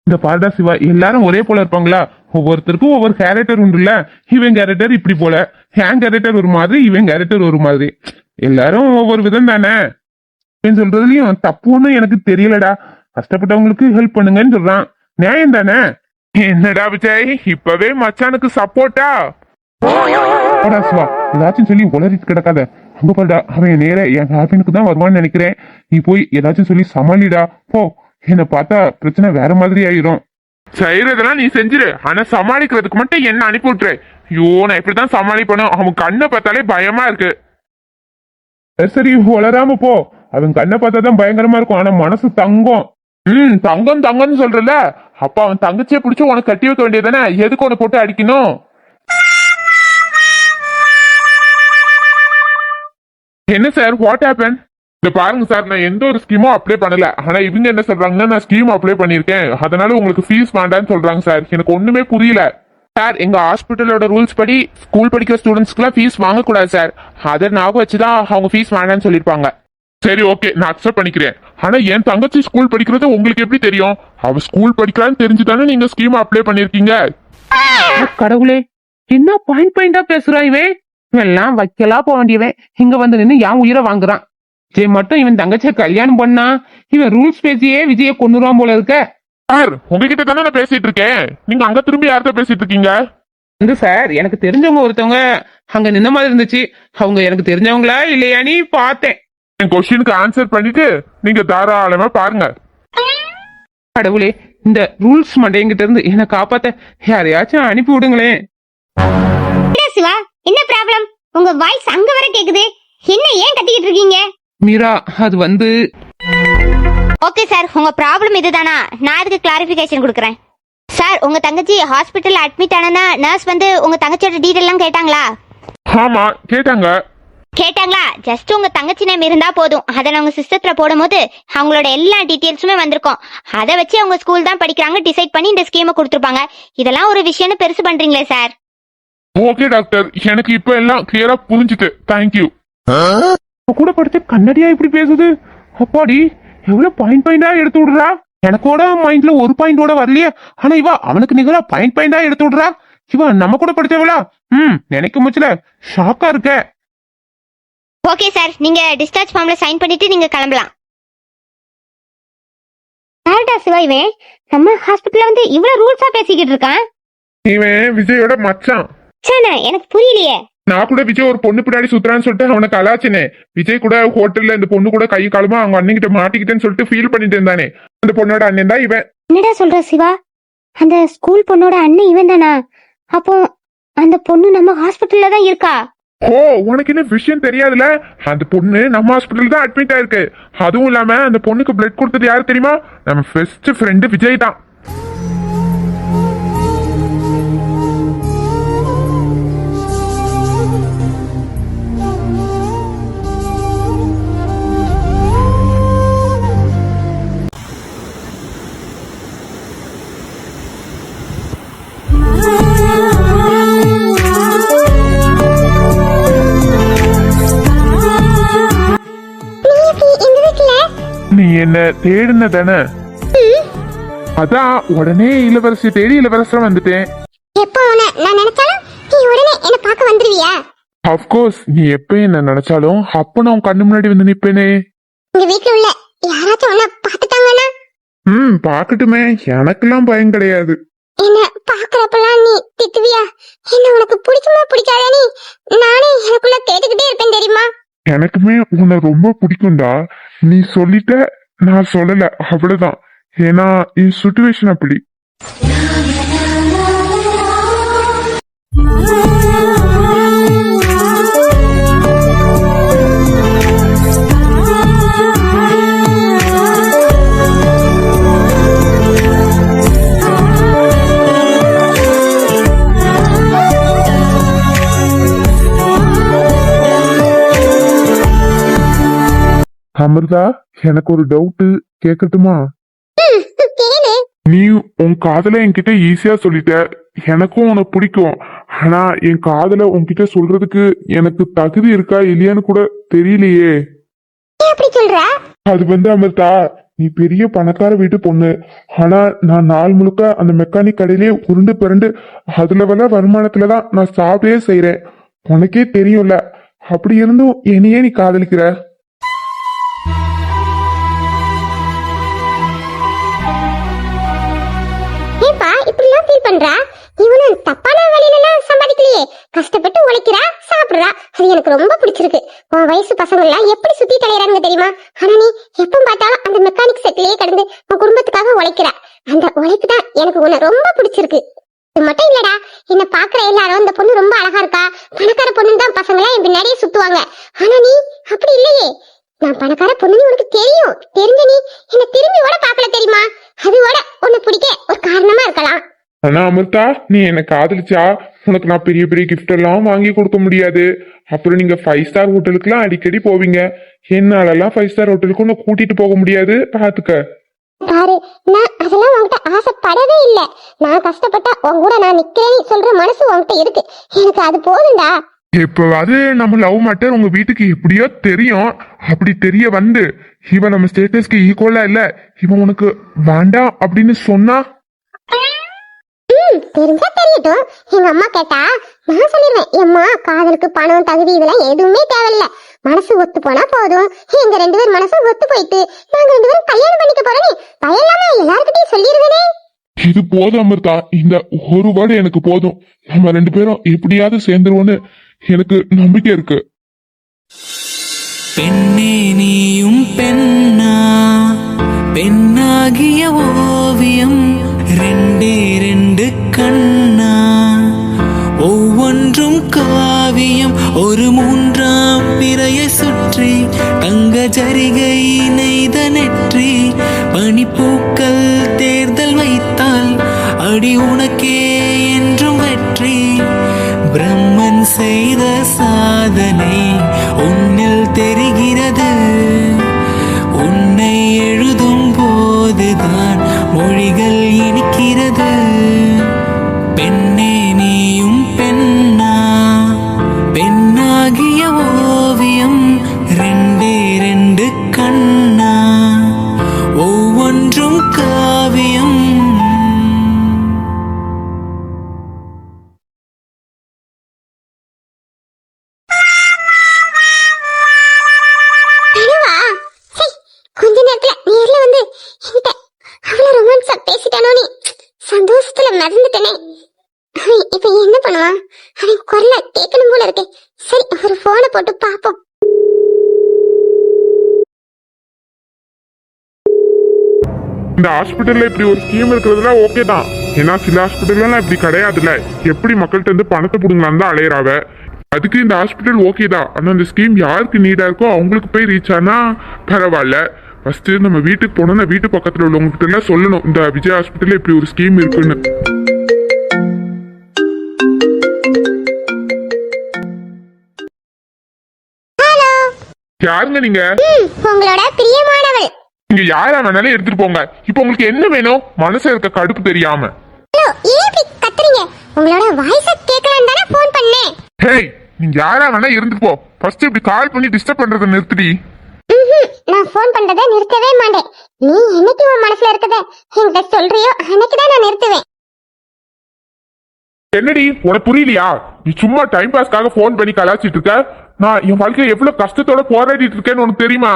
இந்த பாருடா சிவா, எல்லாரும் ஒரே போல இருப்பாங்களா? ஒவ்வொருத்தருக்கும் ஒவ்வொரு கேரக்டர் உண்டுல்ல. இவன் கேரக்டர் இப்படி போல, என் கேரக்டர் ஒரு மாதிரி, இவன் கேரக்டர் ஒரு மாதிரி. எல்லாரும் ஒவ்வொரு விதம் தானே. சொல்றதுலயும் தப்பு ஒண்ணும் எனக்கு தெரியலடா. கஷ்டப்பட்டவங்களுக்கு ஹெல்ப் பண்ணுங்கன்னு சொல்றான், நியாயம் தானே? என்னடா விஜய், இப்பவே மச்சானுக்கு சப்போர்ட்டா? சிவா, ஏதாச்சும் சொல்லி உளறிட்டு கிடக்காத. அங்க பாருடா, அவன் நேர என் ஹாப்பினுக்கு தான் வருவான்னு நினைக்கிறேன். நீ போய் ஏதாச்சும் சொல்லி சமாளிடா போ. என்னை பார்த்தா பிரச்சனை வேற மாதிரி ஆயிரும். செய்யறதெல்லாம் நீ செஞ்சிரு, ஆனா சமாளிக்கிறதுக்கு மட்டும் என்ன அனுப்பி விட்டுரு. ஐயோ, நான் இப்படித்தான் சமாளிப்பணும். அவன் கண்ணை பார்த்தாலே பயமா இருக்கு. சரி வளராம போ. அவன் கண்ணை பார்த்தா தான் பயங்கரமா இருக்கும், ஆனா மனசு தங்கம். தங்கம் தங்கம்னு சொல்றல, அப்ப அவன் தங்கச்சியை பிடிச்சி உனக்கு கட்டி வைக்க வேண்டியதானே, எதுக்கு உன போட்டு அடிக்கணும்? என்ன சார், வாட் ஹேப்பன்? இந்த பாருங்க சார், நான் எந்த ஒரு ஸ்கீமும் அப்ளை பண்ணல. ஆனா இவங்க என்ன சொல்றாங்கன்னா, நான் ஸ்கீம் அப்ளை பண்ணிருக்கேன், அதனால உங்களுக்கு ஃபீஸ் வேண்டான்னு சொல்றாங்க சார். எனக்கு ஒண்ணுமே புரியல சார். எங்க ஹாஸ்பிட்டலோட ரூல்ஸ் படி ஸ்கூல் படிக்கிற ஸ்டூடெண்ட்ஸ்க்குலாம் ஃபீஸ் வாங்கக்கூடாது சார். அதை ஞாபகம் வச்சுதான் அவங்க ஃபீஸ் வேண்டான்னு சொல்லியிருப்பாங்க. சரி ஓகே, நான் அக்செப்ட் பண்ணிக்கிறேன். ஆனா என் தங்கச்சி ஸ்கூல் படிக்கிறது உங்களுக்கு எப்படி தெரியும்? அவ ஸ்கூல் படிக்கிறான்னு தெரிஞ்சுதானே நீங்க ஸ்கீம் அப்ளை பண்ணிருக்கீங்க. கடவுளே, என்ன பாயிண்டா பேசுறான் இவன். இவெல்லாம் வைக்கலா போக வேண்டியவன் இங்க வந்து நின்று என் உயிரை வாங்குறான். விஜய் மட்டும் இவன் தங்கச்சியை கல்யாணம் பண்ணா இவன் ரூல்ஸ் பேசியே விஜய கொண்டுருவான் போல இருக்க. சார், உங்ககிட்ட தானே நான் பேசிட்டு இருக்கேன், நீங்க அங்க திரும்பி யார்கிட்ட பேசிட்டு இருக்கீங்க? வந்து சார், எனக்கு தெரிஞ்சவங்க ஒருத்தவங்க அங்க நின்ன மாதிரி இருந்துச்சு. அவங்க எனக்கு தெரிஞ்சவங்களா இல்லையான்னு பார்த்தேன். என் கொஸ்டினுக்கு ஆன்சர் பண்ணிட்டு நீங்க தாராளமா பாருங்க. கடவுளே, இந்த ரூல்ஸ் மண்டையங்கிட்ட இருந்து என்ன காப்பாத்த யாரையாச்சும் அனுப்பி விடுங்களேன். என்ன சிவா, என்ன ப்ராப்ளம்? உங்க வாய்ஸ் அங்க வர கேக்குது. என்ன ஏன் கத்திக்கிட்டு இருக்கீங்க? மீரா, அது வந்து ஓகே சார், உங்க ப்ராப்ளம் இதுதானா? நான் அதுக்கு கிளாரிபிகேஷன் கொடுக்குறேன். சார், உங்க தங்கச்சி ஹாஸ்பிட்டல்ல அட்மிட் ஆனா நர்ஸ் வந்து உங்க தங்கச்சியோட டீடைல் எல்லாம் கேட்டாங்களா? ஆமா கேட்டாங்களா? ஜஸ்ட் உங்க தங்கச்சி நேம் இருந்தா போதும். அதை நாங்க சிஸ்டத்துல போடும்போது அவங்களோட எல்லா டீடைல்ஸுமே வந்திருக்கும். அதை வச்சு அவங்க ஸ்கூல் தான் படிக்கிறாங்க டிசைட் பண்ணி இந்த ஸ்கீமை கொடுத்துருப்பாங்க. இதெல்லாம் ஒரு விஷயம்னு பெருசு பண்றீங்களே சார். ஓகே டாக்டர், எனக்கு இப்ப எல்லாம் கிளியரா புரிஞ்சுட்டு தேங்க்யூ. கூட படிச்ச கண்ணடியா இப்படி பேசுது. அப்பாடி, எவ்வளவு பாயிண்டா எடுத்து விடுறா. எனக்கோட மைண்ட்ல ஒரு பாயிண்டோட வரலையே, ஆனா இவ அவனுக்கு நிகரா பாயிண்டா எடுத்து விடுறா. இவ நம்ம கூட படிச்சவளா? நினைக்க முச்சுல ஷாக்கா இருக்க. ஓகே சார், நீங்க டிஸ்சார்ஜ் ஃபார்ம்ல சைன் பண்ணிட்டு நீங்க கிளம்பலாம். யாருடா சிவா இவன்? நம்ம ஹாஸ்பிட்டல்ல வந்து இவ்வளவு ரூல்ஸா பேசிக்கிட்டு இருக்கான். இவன் விஜயோட மச்சான். சே, எனக்கு புரியலையே. நான் கூட விஜய் ஒரு பொண்ணு பின்னாடி சுத்துறான்னு சொல்லிட்டு அவனுக்கு அலாச்சினே. விஜய் கூட ஹோட்டல்ல இந்த பொண்ணு கூட கை காலமா அவங்க அண்ணன் கிட்ட மாட்டிக்கிட்டேன்னு சொல்லிட்டு ஃபீல் பண்ணிட்டு இருந்தானே. அந்த பொண்ணோட அண்ணன் தான் இவன். என்னடா சொல்ற சிவா? அந்த ஸ்கூல் பொண்ணோட அண்ணன் இவன் தானா? அப்போ அந்த பொண்ணு நம்ம ஹாஸ்பிட்டல்ல தான் இருக்கா? ஓ, உனக்கு என்ன விஷயம் தெரியாதுல? அந்த பொண்ணு நம்ம ஹாஸ்பிட்டல் தான் அட்மிட் ஆயிருக்கு. அதுவும் இல்லாம அந்த பொண்ணுக்கு பிளட் கொடுத்தது யாரு தெரியுமா? நம்ம பெஸ்ட் ஃப்ரெண்டு விஜய் தான். நீ என்ன தேடுன தானே? அதான் உடனே இளவரசி தேடி இளவரசர் வந்துட்டேன். எப்போ நான் நினைச்சாலும் நீ உடனே என்ன பார்க்க வந்துருவியா? அப்கோர்ஸ், நீ எப்ப என்ன நினைச்சாலும் அப்ப நான் உன் கண்ணு முன்னாடி வந்து நிப்பேனே. உங்க வீட்டுல உள்ள யாராச்சும் உன்னை பார்த்துட்டாங்கன்னா? பாக்கட்டுமே, எனக்கெல்லாம் பயம் கிடையாது. என்ன பாக்குறப்பெல்லாம் நீ திட்டுவியா? என்ன உனக்கு பிடிக்குமா பிடிக்காதா? நானே எனக்குள்ள கேட்டுக்கிட்டே இருப்பேன் தெரியுமா? எனக்குமே உன்னை ரொம்ப பிடிக்கும்டா. நீ சொல்லிட்ட, நான் சொல்லல, அவ்வளவுதான். ஏன்னா என் சுச்சுவேஷன் அப்படி. அமிர்தா, எனக்கு ஒரு டவுட் கேட்கட்டுமா? நீ உன் காதல என்கிட்ட ஈஸியா சொல்லிட்ட. எனக்கும் உனக்கு பிடிக்கும். ஆனா என் காதல உன்கிட்ட சொல்றதுக்கு எனக்கு தகுதி இருக்கா இல்லையான்னு கூட தெரியலையே. அது வந்து அமிர்தா, நீ பெரிய பணக்கார வீட்டு பொண்ணு. ஆனா நான் நாள் முழுக்க அந்த மெக்கானிக் கடையிலே உருண்டு பிறண்டு அதுல வர வருமானத்துலதான் நான் சாப்பிடவே செய்யறேன். உனக்கே தெரியும்ல. அப்படி இருந்தும் என்னையே நீ காதலிக்கிற. இவனும் தப்பான வழியில எல்லாம் சம்பாதிக்கலையே. கஷ்டப்பட்டு உழைக்கிறா, சாப்பிடுறா. அது எனக்கு ரொம்ப பிடிச்சிருக்கு. உன் வயசு பசங்க எல்லாம் எப்படி சுத்தி தலையறாங்க தெரியுமா? ஆனா நீ எப்ப பார்த்தாலும் அந்த மெக்கானிக் செட்லயே கிடந்து உன் குடும்பத்துக்காக உழைக்கிற. அந்த உழைப்பு தான் எனக்கு உன்னை ரொம்ப பிடிச்சிருக்கு. இது மட்டும் இல்லடா, என்ன பாக்குற எல்லாரும் இந்த பொண்ணு ரொம்ப அழகா இருக்கா, பணக்கார பொண்ணு தான் பசங்க எல்லாம் என் பின்னாடியே சுத்துவாங்க. ஆனா நீ அப்படி இல்லையே. நான் பணக்கார பொண்ணுன்னு உனக்கு தெரியும். தெரிஞ்ச நீ என்ன திரும்பி கூட பாக்கல தெரியுமா? அதுவோட உன்னை பிடிக்க ஒரு காரணமா இருக்கலாம். ஆனா அமிர்தா, நீ என்ன காதலிச்சா உனக்கு நான் பெரிய பெரிய கிஃப்ட் எல்லாம் வாங்கி கொடுக்க முடியாது. அப்புறம் நீங்க 5 ஸ்டார் ஹோட்டலுக்குலாம் அடிக்கடி போவீங்க. என்னாலலாம் 5 ஸ்டார் ஹோட்டலுக்கு உன்னை கூட்டிட்டு போக முடியாது, பாத்துக்க. பாரு, நான் அதெல்லாம் உன்கிட்ட ஆசைப்படவே இல்லை. நான் கஷ்டப்பட்டா உன் கூட நான் நிக்கிறேன்னு சொல்ற மனசு உன்கிட்ட இருக்கு. எனக்கு அது போதும்டா. இப்பவாது நம்ம லவ் மேட்டர் உங்க வீட்டுக்கு எப்படியோ தெரியும். அப்படி தெரிய வந்து இவன் நம்ம ஸ்டேட்டஸ்க்கு ஈக்குவலா இல்ல, இவன் உனக்கு வேண்டாம் அப்படின்னு சொன்னா தெரிஞ்சா தெரியட்டும். எங்க அம்மா கேட்டா நான் சொல்லிடுவேன், எம்மா காதலுக்கு பணம் தகுதி இதெல்லாம் எதுவுமே தேவையில்ல, மனசு ஒத்து போனா போதும். எங்க 2 பேர் மனசும் ஒத்து போயிட்டு நாங்க 2 பேரும் கல்யாணம் பண்ணிக்க போறோம். பயலாம எல்லார்கிட்டயும் சொல்லிடுவேனே. இது போதும் அமிர்தா, இந்த ஒரு வேர்டு எனக்கு போதும். நம்ம 2 பேரும் எப்படியாவது சேர்ந்துருவோன்னு எனக்கு நம்பிக்கை இருக்கு. பெண்ணே நீயும் பெண்ணா, பெண்ணாகிய ஓவியம் 2 கண்ணா, ஒவ்வொன்றும் காவியம். ஒரு 3ஆம் பிறையை சுற்றி தங்க ஜரிகை நெய்த நெற்றி, பனிப்பூக்கள் தேர்தல் வைத்தால் அடி உனக்கே என்றும் வெற்றி. பிரம்மன் செய்த சாதனை உன்னில் தெரிகிறது, உன்னை எழுதும் போதுதான் மொழிகள் இனிக்கிறது. பெண்ணே நீயும் பெண்ணா, பெண்ணாகிய ஓவியம் 2 கண்ணா, ஒவ்வொன்றும் காவியம். கொஞ்ச நேரத்துல நேர்ல வந்து என்கிட்ட அவ்வளவு ரொமான்ஸா பேசிட்டானோ, நீ சந்தோஷத்துல மிதந்துட்டனே. இப்ப என்ன பண்ணுவான்? அவன் குரல கேட்கணும் போல இருக்கே. சரி, ஒரு போனை போட்டு பாப்போம். இந்த ஹாஸ்பிட்டல்ல இப்படி ஒரு ஸ்கீம் இருக்கிறதுல ஓகே தான். ஏன்னா சில ஹாஸ்பிட்டல்லாம் இப்படி கிடையாதுல்ல, எப்படி மக்கள்கிட்ட இருந்து பணத்தை புடுங்கலாம் தான் அலையறாவ. அதுக்கு இந்த ஹாஸ்பிட்டல் ஓகே தான். ஆனா இந்த ஸ்கீம் யாருக்கு நீடா இருக்கோ அவங்களுக்கு போய் ரீச் ஆனா பரவாயில்ல. ஃபர்ஸ்ட் நம்ம வீட்டுக்கு போனோம்னா வீட்டு பக்கத்துல உள்ளவங்க எல்லாம் சொல்லணும், இந்த விஜய் ஹாஸ்பிட்டல்ல இப்படி ஒரு ஸ்கீம் இருக்குன்னு. யாருங்க நீங்க? உங்களோட பிரியமானவள். நீங்க யாரா வேணாலும் எடுத்துட்டு போங்க. இப்போ உங்களுக்கு என்ன வேணும்? மனசுல இருக்க கடுப்பு தெரியாம. ஹலோ, ஏன் இப்படி கத்துறீங்க? உங்களோட வாய்ஸ கேட்கலாம் தானே ஃபோன் பண்ணேன். ஹேய், நீங்க யாரா வேணா இருந்துட்டு போ. ஃபர்ஸ்ட் இப்படி கால் பண்ணி டிஸ்டர்ப் பண்றதை நிறுத்திடி. நான் ஃபோன் பண்றதை நிறுத்தவே மாட்டேன். நீ என்னைக்கு உன் மனசுல இருக்கத என்கிட்ட சொல்றியோ அன்னைக்குதான் நான் நிறுத்துவேன். என்னடி உனக்கு புரியலையா? நீ சும்மா டைம் பாஸ்க்காக போன் பண்ணி கலாச்சிட்டு இருக்க. நான் என் வாழ்க்கையில எவ்வளவு கஷ்டத்தோட போராடிட்டு இருக்கேன்னு உனக்கு தெரியுமா?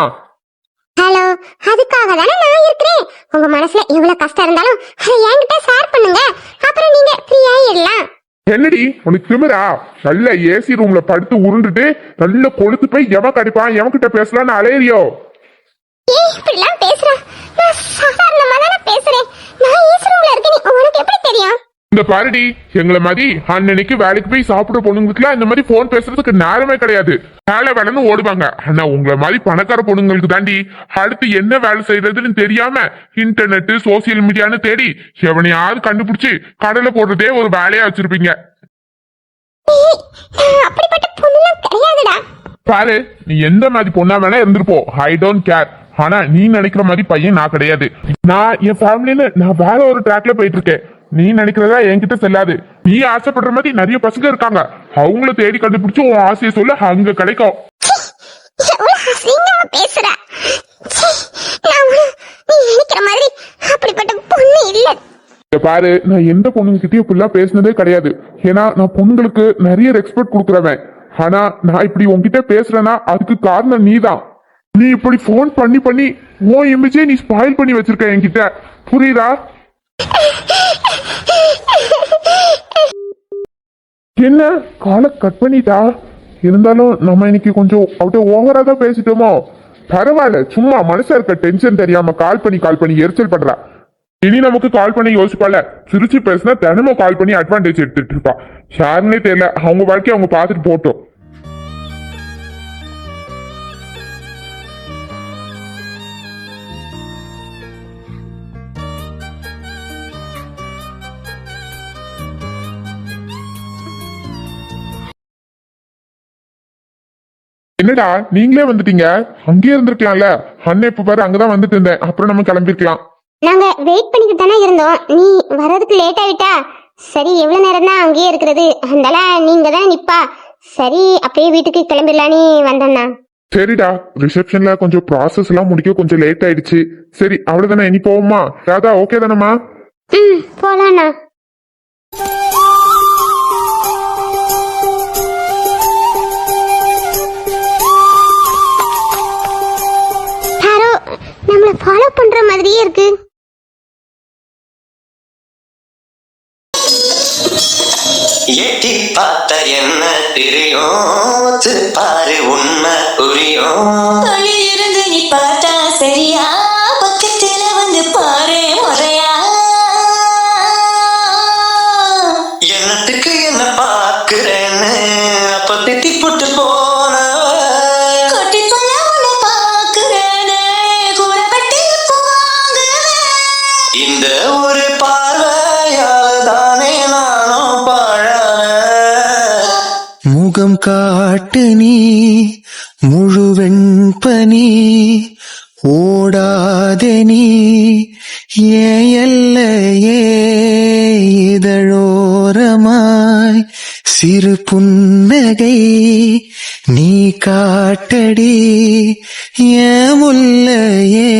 ஹலோ, அதுக்காக தானே நான் இருக்கிறேன். உங்க மனசுல எவ்வளவு கஷ்டம் இருந்தாலும் அதை என்கிட்ட ஷேர் பண்ணுங்க. அப்புறம் நீங்க ஃப்ரீயா இருக்கலாம். என்னடி உனக்கு திமிரா? நல்ல ஏசி ரூம்ல படுத்து உருண்டுட்டு நல்ல கொழுத்து போய் எவன் கிடைப்பான் எவன்கிட்ட பேசலாம்னு அலையறியோ? ஏன் இப்படிலாம் பேசுற? நான் சாதாரணமா தானே பேசுறேன். நான் ஏசி ரூம்ல இருக்கேன், உனக்கு எப்படி தெரியும்? இந்த பாருடி, எங்களை மாதிரி அன்னைக்கு வேலைக்கு போய் சாப்பிட பொண்ணுங்களுக்குலாம் இந்த மாதிரி போன் பேசுறதுக்கு நேரமே கிடையாது. வேலை வேலைன்னு ஓடுவாங்க. ஆனா உங்களை மாதிரி பணக்கார பொண்ணுங்களுக்கு தாண்டி அடுத்து என்ன வேலை செய்யறதுன்னு தெரியாம இன்டர்நெட் சோசியல் மீடியான்னு தேடி எவனையாவது கண்டுபிடிச்சு கடலை போடுறதே ஒரு வேலையா வச்சிருப்பீங்க. அப்படிப்பட்ட பொண்ணுலாம் கிடையாதுடா. பாரு, நீ எந்த மாதிரி பொண்ணா வேணா இருந்துருப்போ, ஐ டோன்ட் கேர். ஆனா நீ நினைக்கிற மாதிரி பையன் நான் கிடையாது. நான் என் ஃபேமிலின்னு நான் வேற ஒரு ட்ராக்ல போயிட்டு இருக்கேன். நீ நினைக்கிறதா என்கிட்ட செல்லாது. நீ ஆசைப்படுற மாதிரி நிறைய பசங்க இருக்காங்க. அவங்கள தேடி கண்டுபிடிச்சு உன் ஆசையை சொல்ல அங்க கிடைக்கும். பேசுற நீ நினைக்கிற மாதிரி அப்படிப்பட்ட பொண்ணு இல்ல. பாரு, நான் எந்த பொண்ணுங்கிட்டயும் ஃபுல்லா பேசினதே கிடையாது. ஏன்னா நான் பொண்ணுங்களுக்கு நிறைய ரெஸ்பெக்ட் கொடுக்குறவன். ஆனா நான் இப்படி உன்கிட்ட பேசுறேன்னா அதுக்கு காரணம் நீதான். நீ இப்படி போன் பண்ணி பண்ணி உன் இமேஜே நீ ஸ்பாயில் பண்ணி வச்சிருக்க என்கிட்ட, புரியுதா? என்ன காலை கட் பண்ணிட்டா? இருந்தாலும் நம்ம இன்னைக்கு கொஞ்சம் அப்படியே ஓவரா தான் பேசிட்டோமோ? பரவாயில்ல, சும்மா மனுஷன் இருக்க டென்ஷன் தெரியாம கால் பண்ணி எரிச்சல் பண்றா. இனி நமக்கு கால் பண்ணி யோசிப்பால, சிரிச்சு பேசினா தினமும் கால் பண்ணி அட்வான்டேஜ் எடுத்துட்டு இருப்பா. யாருன்னே தெரியல, அவங்க வாழ்க்கைய அவங்க பார்த்துட்டு போட்டோம். என்னடா நீங்களே வந்துட்டீங்க? அங்கேயே இருந்திருக்கலாம்ல. அண்ணன் இப்ப பாரு அங்கதான் வந்துட்டு இருந்தேன். அப்புறம் நம்ம கிளம்பிருக்கலாம். நாங்க வெயிட் பண்ணிக்கிட்டு தானே இருந்தோம். நீ வர்றதுக்கு லேட் ஆயிட்டா. சரி எவ்வளவு நேரம் தான் அங்கேயே இருக்கிறது, அதனால நீங்க தான் நிப்பா. சரி அப்படியே வீட்டுக்கு கிளம்பிடலான்னு வந்தேண்ணா. சரிடா, ரிசப்ஷன்ல கொஞ்சம் ப்ராசஸ் எல்லாம் முடிக்க கொஞ்சம் லேட் ஆயிடுச்சு. சரி அவ்வளவுதானே, இனி போவோமா? ராதா ஓகே தானம்மா? போலாண்ணா. யாரோ நம்மள ஃபாலோ பண்ற மாதிரியே இருக்கு. எட்டி பார்த்த என்ன தெரியும், பாரு உண்மை புரியும். இருந்து நீ பார்த்தா சரியா, பக்கத்துல வந்து பாரு முறையா. என்னத்துக்கு என்ன பாக்குறேன்னு அப்ப திட்டி போட்டு போன கொட்டி சொல்ல உன்னை பாக்குறேன்னு கூட பட்டி போவாங்க. இந்த ஒரு பார்வையால தானே நானும் பாழான. முகம் காட்டு நீ முழுவெண்பனி ஓடாதே நீ ஏன் எல்லையே இதழோரமாய் சிறு புன்னகை நீ காட்டடி ஏன் முல்லையே